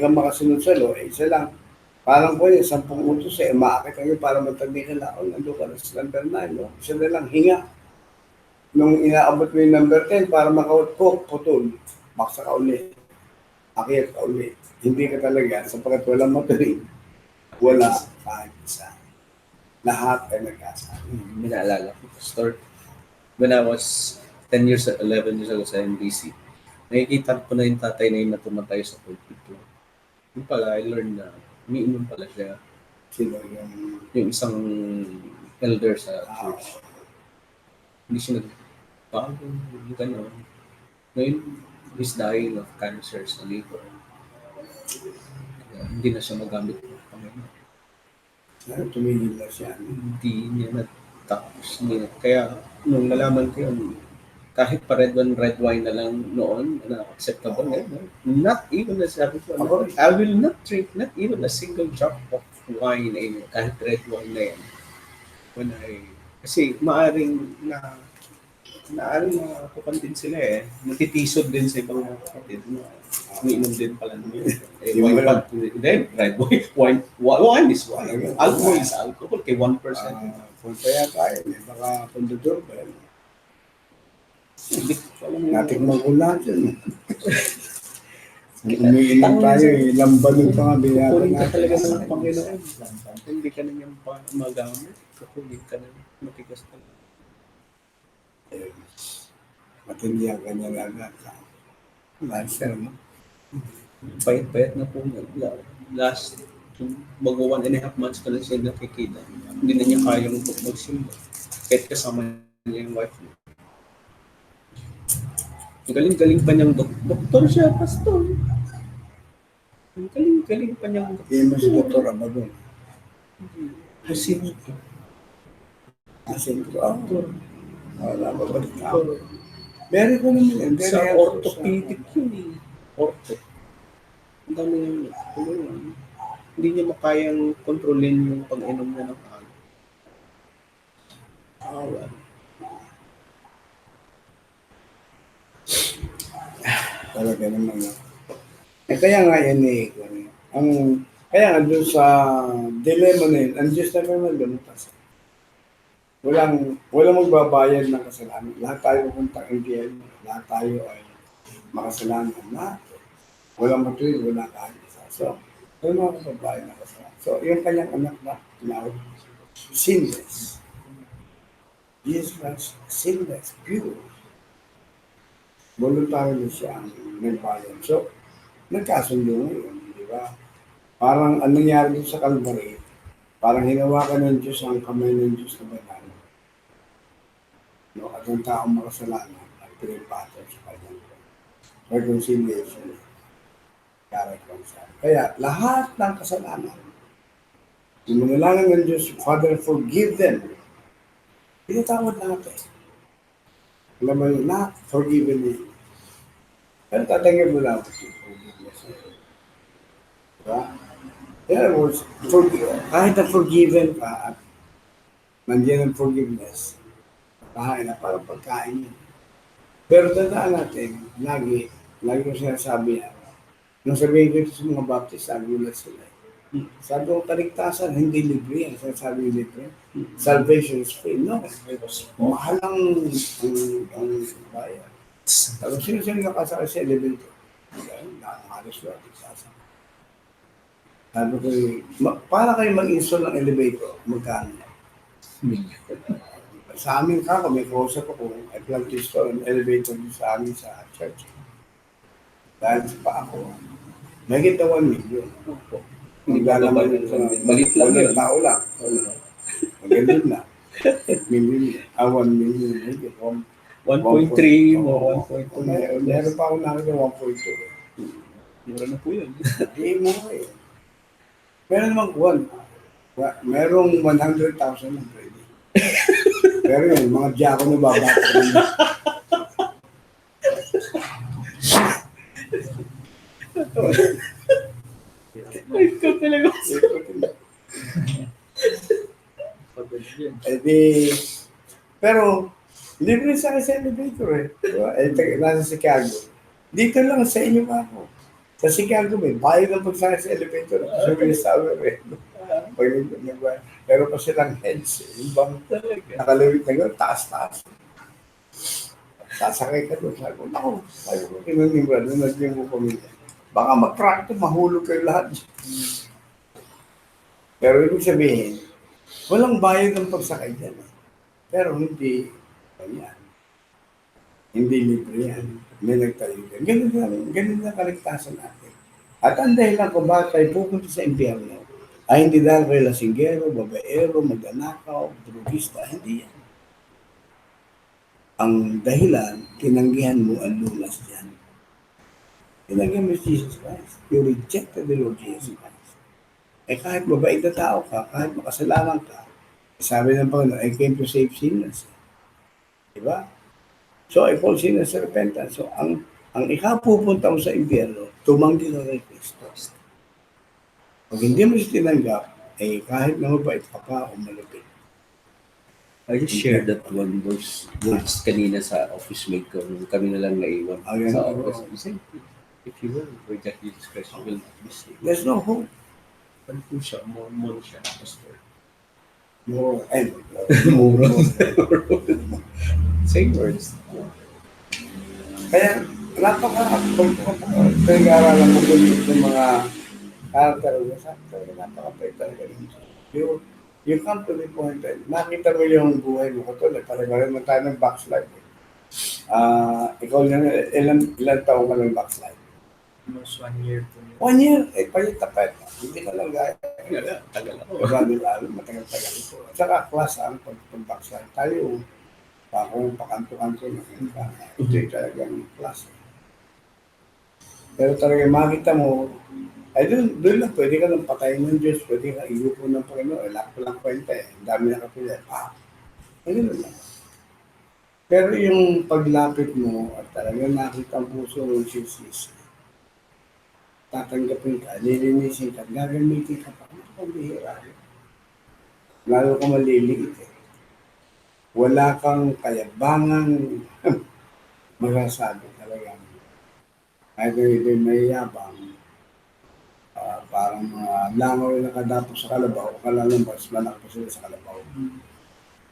makasunod sa law, isa lang. Parang po yung 10 utos maakit kayo para matagdi ka laon. Ando ka na sa number 9, no? Isa na lang, hinga. Nung inaabot mo yung number 10 para makautkok, putol. Baksa ka ulit. Akit ka ulit. Hindi ka talaga, sapagkat walang matuloy. Wala kahit isa. Lahat ay nagkasama. May naalala ko. Start. When I was 10 years, 11 years ago sa NBC, nakikita ko na yung tatay na yun na tumatay sa pulpit ko. Yung pala, I learned na umiinom pala siya. Sino yung... Yung isang elder sa church. Hindi siya nagbago, yung gano'n. Ngayon, he's dying of cancer sa liver. Kaya hindi na siya magamit ng Panginoon. Tumigil na siya. Hindi niya natapos. Kaya, nung nalaman ko yun, kahit pa red wine na lang noon, na acceptable na yun. Not even, sabi ko, I will not drink not even a single drop of wine kahit red wine na yan. Kasi maaring na kupan din sila natitisod din sa ibang mga kapatid na umiinom din pala nila. Red wine is wine. Alcohol is alcohol, kay 1%. Kung kaya tayo, baka kondudor ba yun? Natikman ko lahat yun. Umiinom tayo, lambanin pa nga binata Kukunin ka natin. talaga ng Panginoon. Hindi ka na niyang magamit. Kukunin ka na matigas ka na. Matindi ang kanyang agad. Lancer, no? Payat-payat na po niya. Last, bago 1.5 months pa lang siya nakikita. Hindi na niya kayang magsimba. Kahit kasama niya yung wife niya. Galing-galing pa niyang doktor siya, pastor. Galing-galing pa niyang Hindi mo si Dr. Abagon. Kasi ito. Asin ko ako. Wala ba ba ito? Meron ko naman yun. Sa orthopedic yun Ortho. Ang dami yung hindi niya makayang kontrolin yung pag-inom niya ng alcohol. Talaga naman. Kaya nga yan kaya nga doon sa dilemma na yun, ang Diyos na naman lumipas. Walang magbabayad ng kasalanan. Lahat tayo pupunta ng impyerno. Lahat tayo ay makasalanan. Lahat. Walang matuloy, wala kahit isa. So, walang magbabayad ng kasalanan. So, yung kanyang anak na tinawag, sinless. Jesus Christ, sinless, pure. Voluntarily siya ang nagbayad. So, nagkasundo ngayon, di ba? Parang anong nangyari dito sa Calvary, parang hinawakan ng Diyos ang kamay ng Diyos na banal. No, at ang taong makasalanan at pinipatol sa kanyang reconciliation. Kaya lahat ng kasalanan, yung manalangin ng Diyos, Father, forgive them. Pinatawad natin. Alam mo yun, not forgiven me. Pero tatanggap mo lang ito. Diba? In other words, kahit na forgiven ka at nandiyan ang forgiveness, kahain na parang pagkain yun. Pero tandaan natin, lagi ko sinasabi yan. Nung sabihin ko ito sa mga Baptist, nagulat sila. Sabi ko, kaligtasan, hindi libre yan. Sabi yung libre. Salvation is free. No. Mahal ang bayan. Tapos sino nakasakay sa elevator? Halos wala kaligtasan. Sabi ko, para kayo mag-install ng elevator, magkano? Sa amin may kausap ako, I plan to install an elevator sa amin sa church. Dahil pa ako, nakita 1 million. Maglalaman yun sa Malit lang yun. Tao lang. Magandun na. 1 million. 1 million. 1.3 mo, 1.2. Meron pa ako nakita 1.2. Mura na po yun. Hindi mo eh. Meron naman kuwan. Merong 100,000 na pwede. Pero yun, mga diyako na babata. Ay, ikaw talaga. Pero, Libre sa akin sa elevator eh. Diba? Nasa Chicago. Dito lang sa inyo pa ako. Sa Chicago may bayad ang pagsakay sa elevator. Sabi sa tower eh. Pag pero pa silang heads eh. Yung bang nakalawit na gano'n, taas-taas. Sasakay ka doon. Sabi ko, naku, sabi ko, kinunong ba, doon naging mo pamilya. Baka mag-crack to, mahulog kayo lahat. Pero ibig sabihin, walang bayad ang pagsakay dyan. Pero hindi, yan. Hindi libre yan. May nagtayo yan. Ganun lang kaligtasan natin. At ang dahilan kung bakit tayo pupunta sa impyerno, ay hindi dahil kayo lasinggero, babaero, magnanakaw, drugista, hindi yan. Ang dahilan, tinanggihan mo ang lunas dyan. Tinanggihan mo si Jesus Christ. You rejected the Lord Jesus Christ. Eh kahit mabait na tao ka, kahit makasalanan ka, sabi ng Panginoon, I came to save sinners. Diba? So, I call sinners to repentance. So, ang ikapupunta mo sa impyerno, tumanggi ka kay Kristo. Pag hindi mo siya tinanggap, eh kahit na mabait ka pa o malupit. I just shared that one words kanina sa office mate ko. Kami na lang naiwan sa office. He said, if you will reject Jesus Christ, you will not be saved. There's no hope. Ano po siya? Mormon siya. Pastor. More. Same words. Kaya, napaka-pag-aaralan mo ulit ng mga character na sabi talaga, napaka-pay talaga. You come to the point that nakita mo yung buhay mo katulad, parang mo tayo ng backslide. Ikaw lang, ilan taong ka ng backslide? Almost 1 year po. 1 year, eh, palit-tapet. Hindi ka lang gaya. Tagal ako. Lalo, matagal-tagal ito. At saka, class ang pag-backslide. Tayo, kung pakanto-kanto na ito yung talagang class. Pero talaga makita mo, ay doon lang, pwede ka lang patayin ng Diyos, pwede ka iupo ng Panginoon, wala ko lang kwenta eh, ang dami na kapila, ganun lang. Pero yung paglapit mo at talagang nakita ang puso ng Jesus, tatanggapin ka, lilinisin ka, gagamitin ka pa, pambihira. Lalo ka maliliit eh. Wala kang kayabangang masasabi talaga. Kahit hindi may yabang, parang mga langaw na nakadapos sa kalabaw, kalalambas, malaki pa sila sa kalabaw.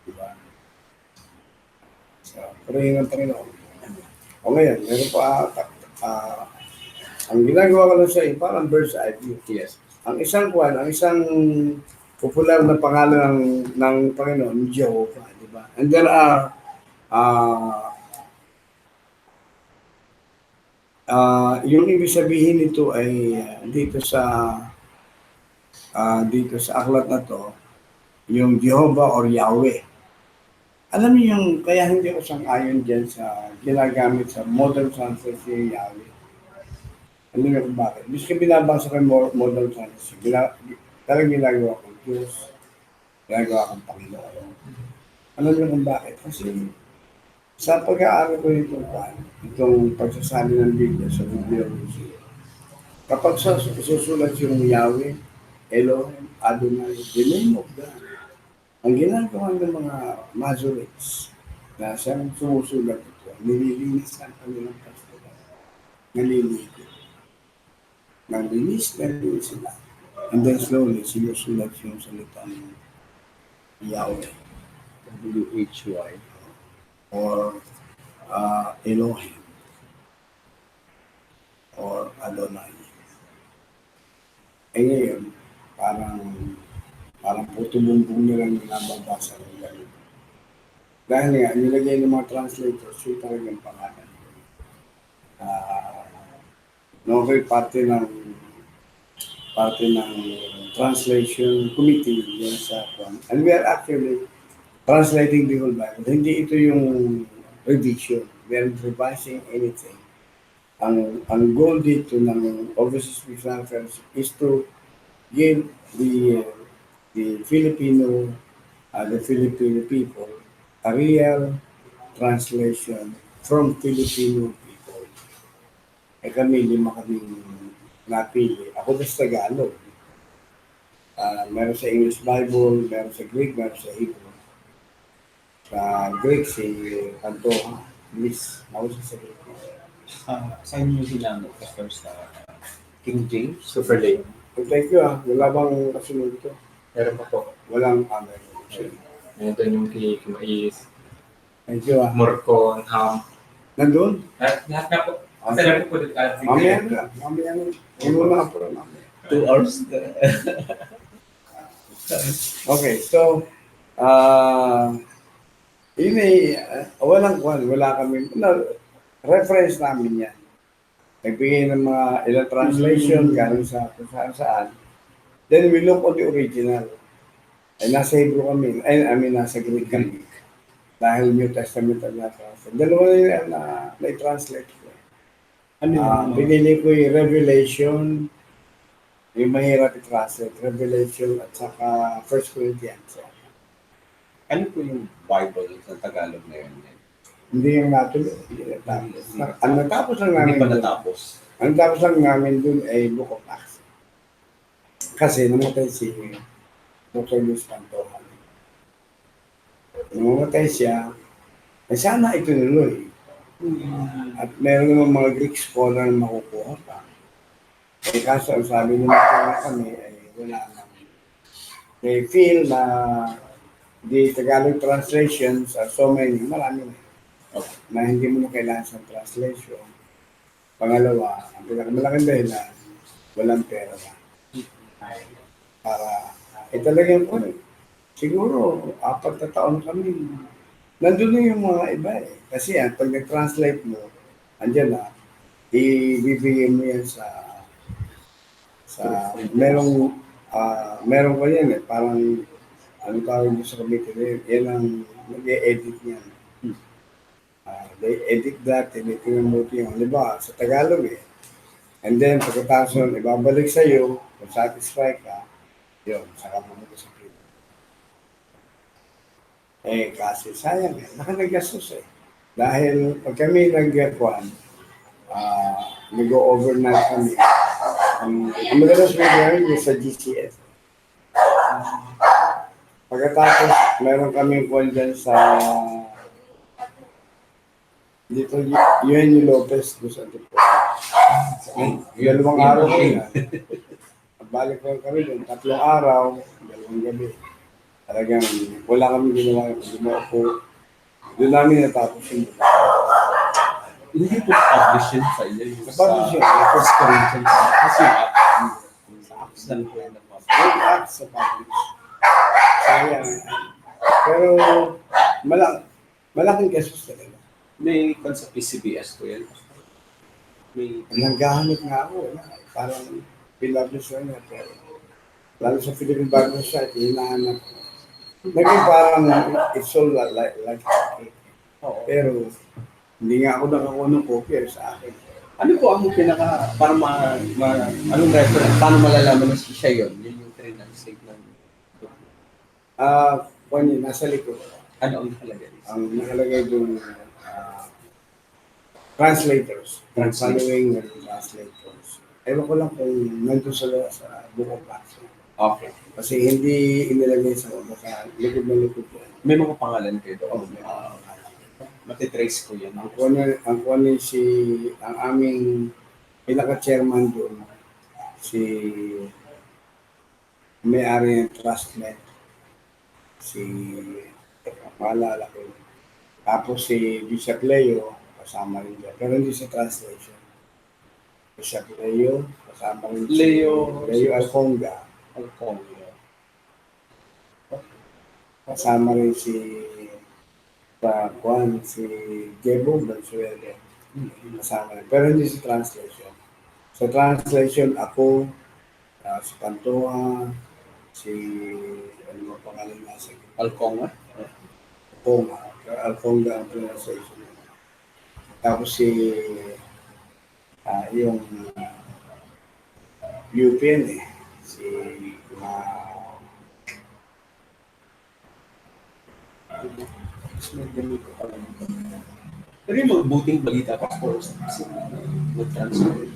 Diba? So, purihin ang Panginoon. O ngayon, meron pa, ang ginagawa ko lang sa iyo, parang bird's eye view. Yes. Ang isang popular na pangalan ng Panginoon, Jehovah, di ba? And there are yung ibig sabihin nito ay dito sa aklat na to, yung Jehovah or Yahweh. Alam niyo yung, kaya hindi ko sang-ayon dyan sa ginagamit sa modern translation yung Yahweh. Alam niyo kung bakit? Bis ka binabasa ko yung modern translation, talagang ginagawa ko Diyos, ginagawa kong Panginoon. Alam niyo kung bakit? Kasi sa pag-aaral ko itong pagsasabi ng Biblia sa bibliology, kapag susulat yung Yahweh, Elohim, Adonai, the name of God, ang ginagawa ng mga Masoretes na siyang sumusulat ito, nililinis ang kanilang pastoral. Naliligo. Nalinis sila. And then slowly, sinusulat yung salita ng Yahweh. W-H-Y. Or Elohim or Adonai. Eh ngayon, parang puto-bumbong nilang binababasa ng ganun. Dahil nga, nilagay ng mga translators, yung talagang pangalan. Okay, parte ng translation committee yan sa kwan. And we are actually translating the whole Bible. Hindi ito yung revision. We are revising anything. Ang goal dito ng Overseas Missionary Fellowship is to give the Filipino people a real translation from Filipino people. Eh kami, lima kaming napili. Ako ba sa Tagalog? Meron sa English Bible, meron sa Greek, meron sa Hebrew. Sa Greek, si Pantoha, Miss, nauso sa Greek. Saan niyo ginamit? Pastor, sa King James? Super late. Thank you wala bang kasunod ito? Meron pa po. Walang camera. Ito yung cake, mais, Thank you morcon, ham. Nandun? Lahat na po. Sarap po dito. Mamaya na. Ano na po mamaya. 2 hours na. Okay, so, yun wala kami, reference namin yan. Nagbigay ng mga ilang translation, galing sa kung saan. Then we look on the original. Ay nasa Hebrew kami, nasa Greek kami. Dahil New Testament ang nasa. Dalawa na yan na i-translate ko. Pinili ko yung Revelation, yung mahirap i-translate, Revelation at saka 1 Corinthians. Ano po yung Bible sa Tagalog na yun? Hindi yung natuloy. Ang natapos lang namin. Hindi pa natapos. Ang natapos lang namin dun ay Book of Acts. Kasi namatay si Dr. Luis Pantoja. Namatay siya, ay sana ituloy. At meron naman mga Greek scholar na makukuha pa. Eh kaso ang sabi nila kami ay wala na. They feel na the Tagalog translations are so many, marami na. Okay. Na hindi mo na kailangan sa translation. Pangalawa, ang pinakamalaking dahilan, walang pera na. Para, talagang po, siguro, 4 na taon kami. Nandun na yung mga iba eh. Kasi pag nag-translate mo, andyan na, ibibigay mo yan sa merong ko yan eh, parang ano tawag mo sa committee na yun, yan ang nag-e-edit niyan. They edit that, tinitingnan mo yung, halimbawa, sa Tagalog eh. And then, pagkatapos nun, ibabalik sa iyo, kung satisfy ka, yun, saka pumunta sa print. Kasi sayang eh, nakanagastos eh. Dahil pag kami nag-F1, nag-overnight kami. Ang madalas mo gawin yung sa GCS. Pagkatapos, meron kami call dyan sa dito, Eugenio Lopez doon sa Antipolo. Dalawang araw ko yan. Balik ko kami doon, 3 araw, 2 gabi. Talagang wala kami ginawa. Doon namin natapos yung Hindi po publish yun sa iyo. Publish yun. First Corinthians. Kasi sa Acts lang po yung Acts sa publish. Sayang. Pero malaking kasus talaga. May sa PCBS po yan. May nanggahanap nga ako. Parang pinpublish na pero lalo sa Philippine Bible Society, hinahanap ko. Naging parang it's all like pero hindi nga ako nakakuha ng copy sa akin. Ano po ang pinaka, para anong reference, paano malalaman na siya yun? Yun yung translate ng kung yun, nasa likod. Ano ang nakalagay? Ang nakalagay doon, translators. Following translators. Ewan ko lang kung nandun sila sa Book of Acts. Okay. Kasi hindi inilagay sa baka likod na likod yan. May mga pangalan kayo doon. Matitrace ko yan. Ang aming pinaka-chairman doon, si may-ari ng Trustnet, si maalala ko. Tapos si Bishop Leo, kasama rin dyan. Pero hindi sa translation. Bishop Leo, kasama rin Leo Alconga. Kasama rin si si Gebo Bansuelo. Kasama rin. Pero hindi sa translation. Sa translation, ako, si Pantoja, si ano mo pangalan na sa Alconga? Alconga ang pronunciation. Tapos si yung UPN si Pero yung magbuting balita pa po mag-translate.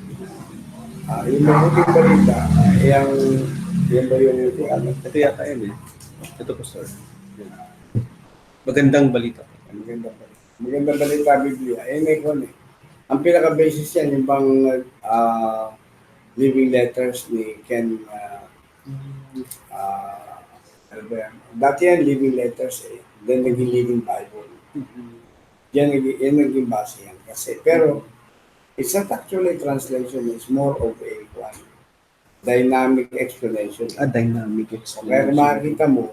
Yung mabuting balita, yan ba yung Ito yata yun eh. Ito po, sir. Magandang balita. Magandang balita, Biblia. May kwan eh. Ang pinaka-basis yan, yung bang living letters ni Ken, ano ba yan? Dati yan, living letters eh. Then naging living Bible. Yan naging base yan. Kasi, pero, it's not actually a translation. It's more of a dynamic explanation. Dynamic Kaya explanation. kung makikita mo,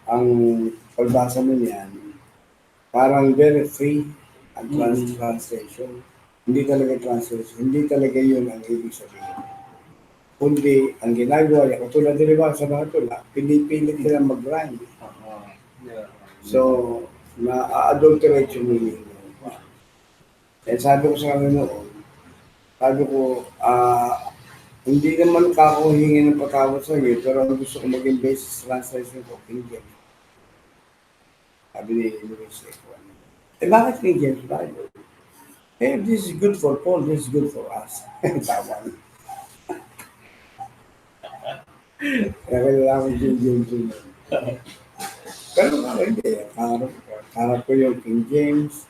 ang pagbasa mo niyan, parang very free ang translation. Hindi talaga translation. Hindi talaga yun ang ibig sabihin. Kundi, ang ginagawa niya, katulad din ba sa mga tula, pinipilit nila mag-rhyme. So, na-adulterate yung meaning. Eh, sabi ko sa kanila noon, sabi ko, hindi naman ako hingi ng patawad sa iyo, pero ang gusto ko maging basis translation ko, King James. Sabi ni Luis Ekwan. Bakit King James Bible? This is good for Paul, this is good for us. Tama. Kaya kailangan King James yun. Pero hindi. Harap ko yung King James.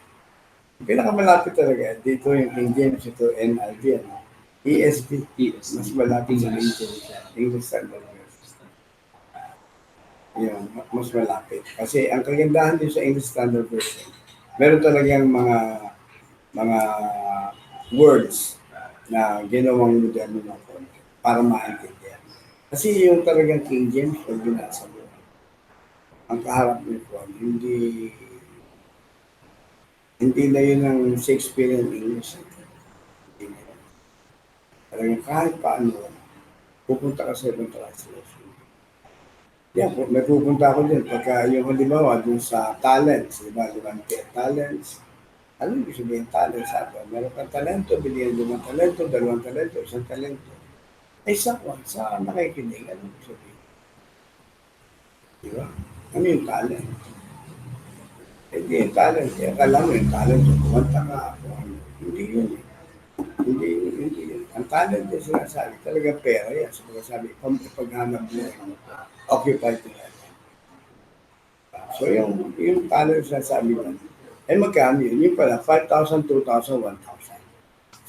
Pinakamalapit talaga. Dito yung King James, ito NIV. ESV. Mas malapit sa King James. English Standard Version. Yun, mas malapit. Kasi ang kagandahan din sa English Standard Version, meron talagang mga words na ginawang moderno ng konti para maintindihan. Kasi yung talagang King James, pag binasa mo, ang kaharap nito, hindi na yun ang Shakespearean English. Hindi na yun. Talagang kahit paano, pupunta ka sa ibang translation. Yan, may pupunta ako din. Pagka yung halimbawa, dun sa talents, di ba? Talents. Ano yung sabihin talents? Sabi, meron kang talento, binigyan mo ng talento, dalawang talento, isang talento. Ay, sa nakikinig, ano yung sabihin? Di ba? Ano yung talent? Hindi yung talent. Akala mo yung talent, kumanta ka ako. Hindi yun. Hindi yun. Ang talent yung sinasabi, talaga pera yan. So, sabi, paghanap mo, occupy to that. So, yung talent sinasabi mo, magkano yun? Yung pala, 5,000, 2,000, 1,000.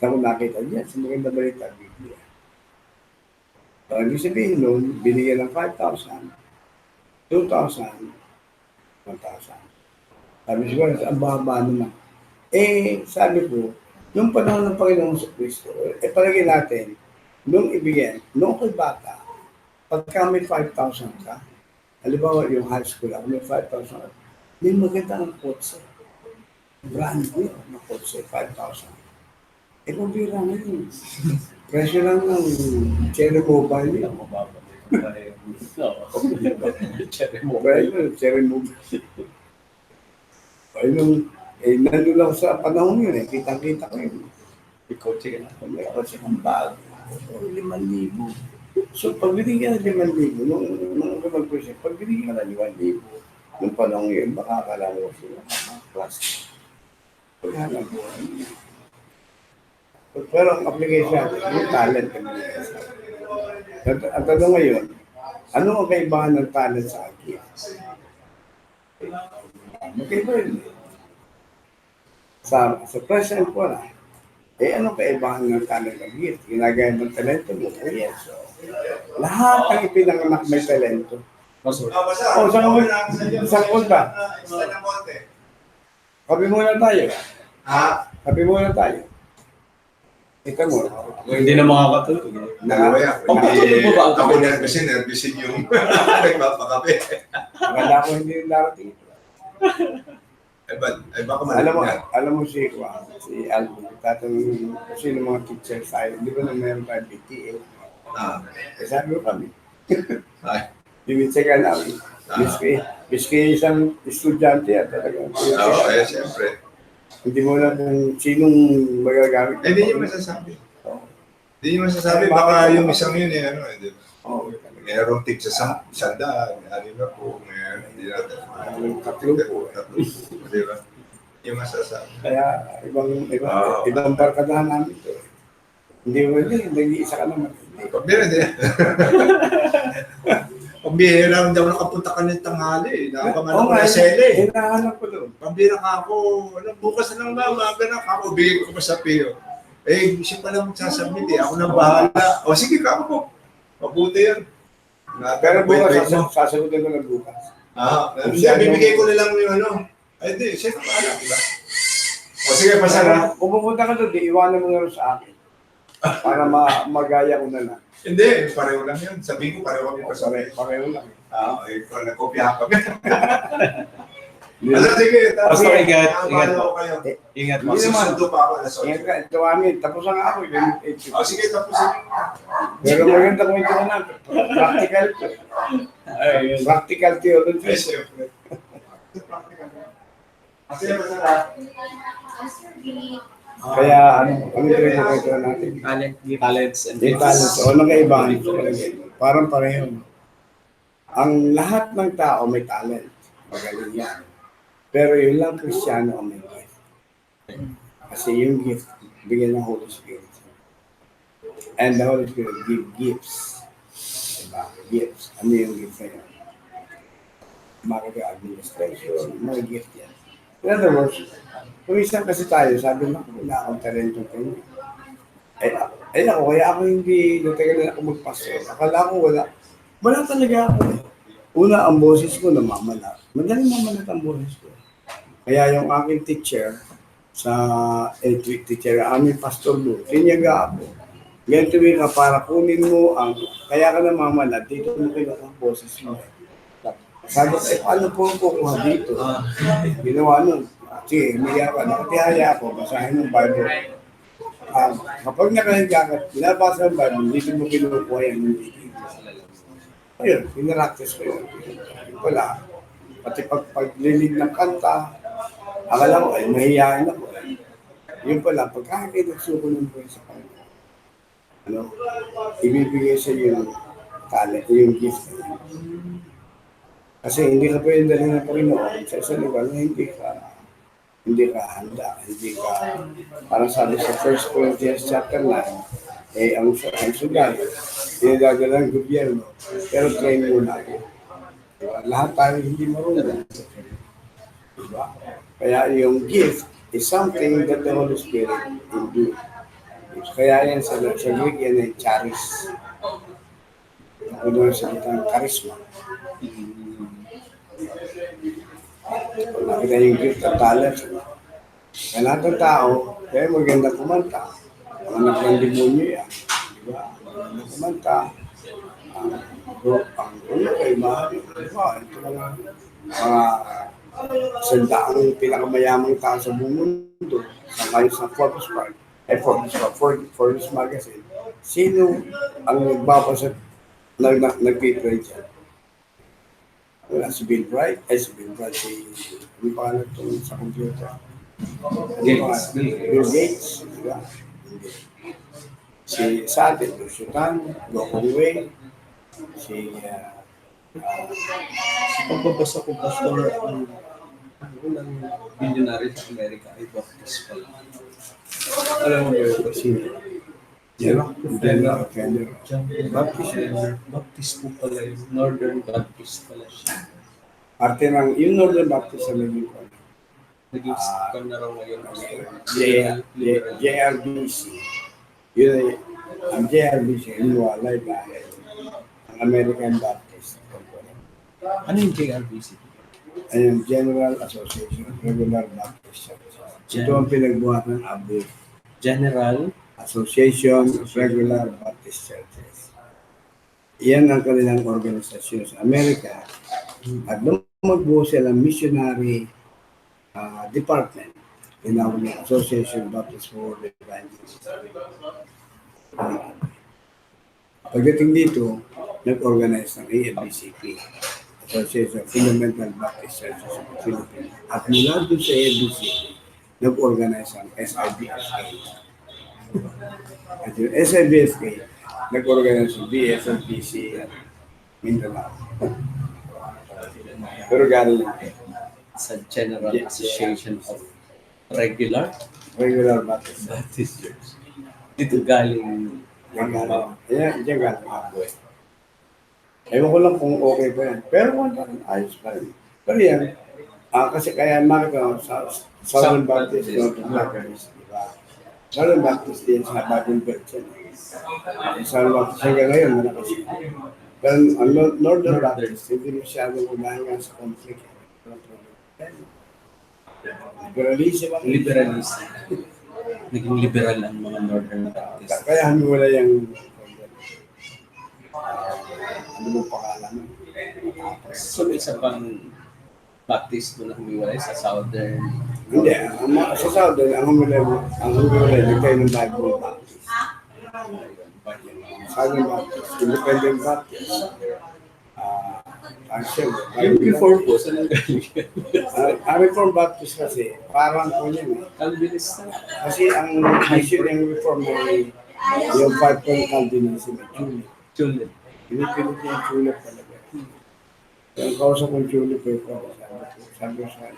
Saan ko nakita niya? Sa maganda balita, Biblia. So, ibig sabihin nun, binigyan ng 5,000, 2,000, 1,000. Sabi siguro, ang baba naman. Sabi ko, nung panahon ng Panginoon sa Kristo, palagay natin, nung ibigyan, nung ako'y bata, pagka may 5,000 ka, halimbawa yung high school, ako may 5,000, may maganda ang kotse. Brand new na kotse, 5,000. Kung bira na yun. Presyo lang ng cherry mobile yun. Cherry mobile. Nandun lang sa panahon yun kitang-kita ko yun. May kotse kang bag. 5,000. So, pag binigyan ka ng 5,000, nung mag-presyo, pag binigyan ka ng 5,000, nung panahon yun, baka akala mo sila class. Paghanap mo. Pero ang application, yung talent. Ang tanong ngayon, ano ang kaibahan ng talent sa akin? Magkaiba yun. Sa present po na, anong kaibahan ng talent ng gift? Ginagaya ng talento mo? Yes. So, lahat ang ipinanganak may talento. Saan punta? Kapi muna tayo. Kapi muna tayo. Ito mo. Hindi na makakatulog. Ako nervisin yung nagpapakape. Akala ko hindi yung darating ito. Baka malamang. Alam mo si Alvin, tatanungin mo kasi ng mga teachers tayo, di ba na meron tayo BTA? Sabi ko kami. Binitsaga namin. Miski isang estudyante yan talaga. Siyempre. Hindi mo na kung sinong magagamit. Hindi nyo masasabi. Hindi nyo masasabi. Baka yung isang yun di ba? Mayroong tig sa sandaan, na po, hindi natin. Tatlo po. Di ba? Yung masasabi. Kaya ibang barkadahan namin ito. Hindi mo nag-iisa ka naman. Pabira din. Pambihira, hindi ako nakapunta ka ng tanghali. Nakabangan ako nga, na sele. hinahanap ko doon. Pambihira ka ako. Bukas na lang ba, maganak ako. Bigay ko pa sa Pio. Siya pala magsasubmit eh. Ako na bahala. O sige ka ako. Mabuti yan. Pero bukas, sasagutin ko na bukas. Hindi, bibigay ko na lang yung ano. Ay, hindi, siya na bahala, diba? O sige, pasara. Kung pupunta ka doon, iwanan mo na rin sa akin. Para magaya ko na lang. Hindi, pareho lang yun. Sabihin ko, pareho kami pasara. Pareho lang. Nagkopya kami. Sige, Basta ingat. kayo. Ingat mo. Hindi naman. Susundo pa ako. Ingat ka, ito amin. Tapos na nga ako. Sige, tapusin. Pero maganda kung ito na. Practical. Practical theology. Yes, siyempre. Sige, pasara. Kaya ano ito natin? Talents and Yung talents. O nagkaiba. Parang pareho. Ang lahat ng tao may talent. Magaling yan. Pero yun lang Kristiyano ang may gift. Kasi yung gift, bigyan ng Holy Spirit. And the Holy Spirit give gifts. Diba? Gifts. Ano yung gift na yun? Administration. Mga gift yan. In other words, kung isang kasi tayo, sabi mo, wala akong talento kayo. Ako, kaya ako hindi, natagal na ako magpastor. Akala ko wala. Wala talaga ako. Una, ang boses ko namamala. Madaling mamalat ang boses ko. Kaya yung aking teacher, teacher, aming pastor doon, sinyaga ako. Ganito ka para kunin mo ang, kaya ka namamalat, dito mo kinuha ang boses mo. Sabi ko, paano po kukuha dito? Ginawa nun. Sige, umiyak ka, nakatihaya ako, basahin ng Bible. Kapag nakahiga ka, binabasa ng Bible, dito mo kinukuha yan ng dito. Ayun, pinaraktis ko yun. Wala. Pati paglilig ng kanta, akala ko, ay mahihayin ako. Yun pala, pagkakakit nagsuko ng buhay sa kanya, ibibigay sa yung talent, yung gift. Kasi hindi ka pwede dalhin ng Panginoon sa isang lugar na hindi ka handa, hindi ka, parang sabi sa 1 Corinthians chapter 9, ang sugal, dinadala ng gobyerno, pero train mo na. Diba? Lahat tayo hindi marunong. Diba? Kaya yung gift is something that the Holy Spirit will do. Kaya yan sa Greek yan ay charis. Ano yung salitang charisma. Kung nakita yung gift at talent, kaya lahat ng tao, kaya maganda kumanta. Ang anak ng demonyo yan. Diba? Maganda kumanta. Ang ulo kay mahal. Diba? Ito mga sandaang pinakamayamang tao sa buong mundo. Sa ngayon sa Forbes magazine. Sino ang nagbabasa nagpipray dyan? Wala, si Bill Bright, ano pangalan ito sa computer? Bill Gates, diba? Si Sade, Lusutan, Gokong Wei, si Pagbabasa ko, pastor, ang unang billionaire sa Amerika ay Baptist pala. Alam mo ba yun? Sino? Baptist po pala yun. Northern Baptist pala siya. Parte ng, yung Northern Baptist sa naging ko. Naging kan na raw ngayon. JRBC. Yun ay, ang JRBC, iniwalay dahil ang American Baptist. Ano yung JRBC? Ay yung General Association of Regular Baptist Churches. Ito ang pinagbuhat ng ABIC. General Association of Regular Baptist Churches. Iyan ang kanilang organisasyon sa Amerika. At lumagbuo sila missionary department. Tinawag niya Association of Baptist World Evangelism. Pagdating dito, nag-organize ng AFBCP, Association of Fundamental Baptist Churches of the Philippines. At mula doon sa AFBCP, nag-organize ang SIBSK. At yung SIBSK, nag-organize ang BSLPC at Mindanao. Pero galing sa General Association of Regular Baptist Church. Dito galing Diyan galing ako Ewan ko lang kung okay pa yan. Pero kung ayos pa rin. Pero yan, kasi kaya makita ko sa Southern Baptist, Northern Baptist, di ba? Southern Baptist din sa Bible Belt yan. Ang Southern Baptist hanggang ngayon, malakas yan. Pero ang Northern Baptist, hindi masyadong umahinga sa conflict. Liberalism ang Liberalism. Naging liberal ang mga Northern Baptist. kaya wala yung ano mo pangalan? So, may isa pang Baptist na humiwalay sa Southern. Hindi, sa Southern, ang humiwalay, nagkayo ng Bible Baptist. Southern Baptist, Independent Baptist. Yung Reform po, saan ang galing? Ang Reformed Baptist kasi, parang po yan eh. Calvinist na. Kasi ang issue ng Reform ay yung 5-point Calvinism, tulip. Tulip. Pinipilit niya yung tulip talaga. Ang kausap ng tulip ay sabi ko sa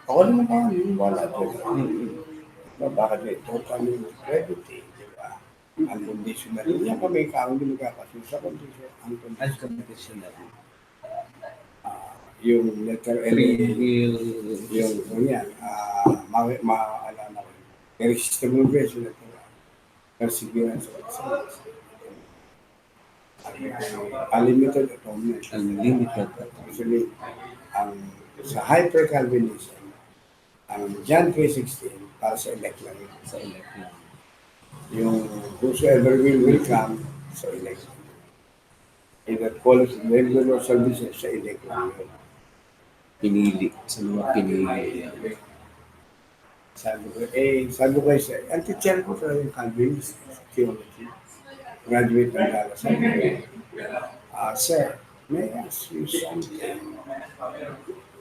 ako naman ako, yung wala ito. Bakit ito? Kami crediting, di ba? Unconditional. Yan kami ikaw, hindi magkakasin sa condition. Unconditional. Yung letter L, yung yan, maalala ko. Irresistible grace, yung letter A. Perseverance of excellence. Unlimited atonement. Unlimited. Actually, sa hyper-Calvinism, ang John 3:16, para sa elect lang yun. Sa election. Yung whosoever will come, sa elect. In that follows the regular services, sa elect lang yun. Pinili. Sa mga pinili. Sabi ko kayo siya, ang teacher ko sa yung Calvinist theology. Graduate ng Dallas. Sabi ko, sir, may I ask you something?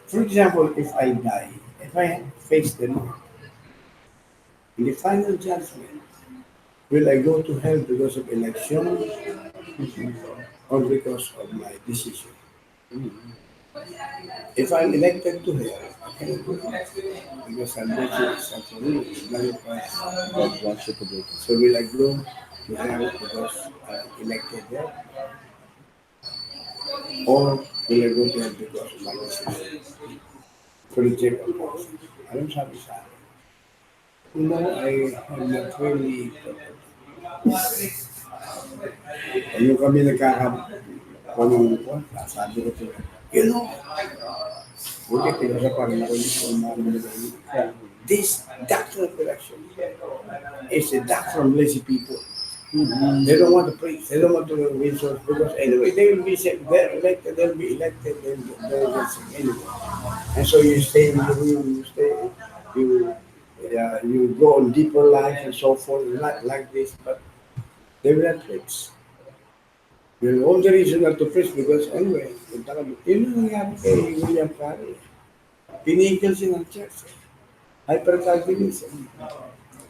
For example, if I die, if I face the Lord, in the final judgment, will I go to hell because of election or because of my decision? If I'm elected to hell, I cannot go because salvation is up for me. God wants you to go. So will I go to hell because I'm elected there? Or will I go to hell because of my decision? To reject a person. Anong sabi sa akin? No, I have not really. Yung kami nagkakapunong ko, sabi ko sila, you know, buti pinasa pa rin ako this doctrine of election is a doctrine of lazy people. They don't want to preach. They don't want to win souls because anyway, they will be they're elected, they'll be elected, they'll get sick anyway. And so you stay in the room, you go on deeper life and so forth, like this, but they will not preach. The only reason not to preach because anyway, yun ang nangyari kay William Carey. Pinigil siya ng church. Hyper-Calvinism.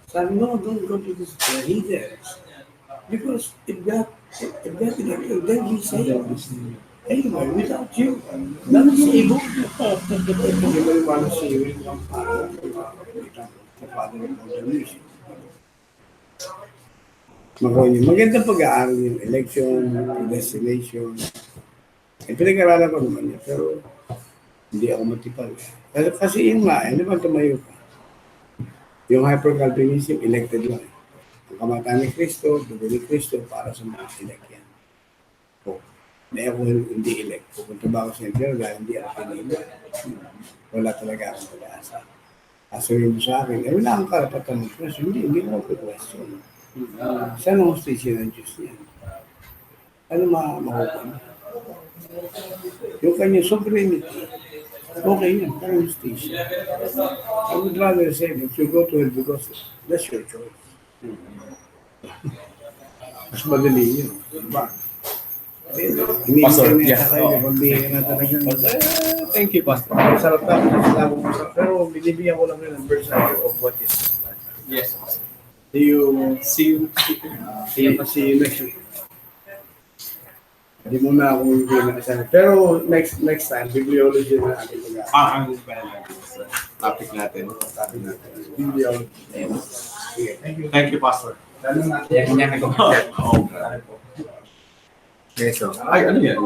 Sabi, no, don't go to this leaders. Because if God elected, they'll be saved. Anyway, without you, none is able. Hindi mo yung paano si William Carey. The father of modernism. Magandang pag-aaral yung election, destination. Pinag-aralan ko naman yan, pero hindi ako matipag. Kasi yun nga, hindi ba tumayo ka? Yung hyper-Calvinism, elected lang. Ang kamatayan ni Cristo, dugo ni Cristo, para sa mga elect yan. So, ako hindi elect. Pupunta ba ako sa impyerno dahil hindi ako pinili. Wala talaga akong pag-asa. Sabihin mo sa akin, wala akong karapatan ng question. Hindi ko question. Saan ang hostation ng Diyos niya? Ano mahupan? Yung kanyang sovereignty, okay yan, parang hostation. I would rather say that you go to hell because that's your choice. Mas madali yun. Diba? Pastor, Iniisip tayo, pagbihin na talagang Thank you, Pastor. sarap na, pero binibigyan ko lang yun ang verse of what is. Yes. See you next week. Hindi mo na ako bibigyan ng isa. Pero next time, bibliology na natin pag-aaral. Ang topic natin. Bibliology. Sige. Thank you, Pastor. Tanong natin. Okay, so. Ay, ano yan?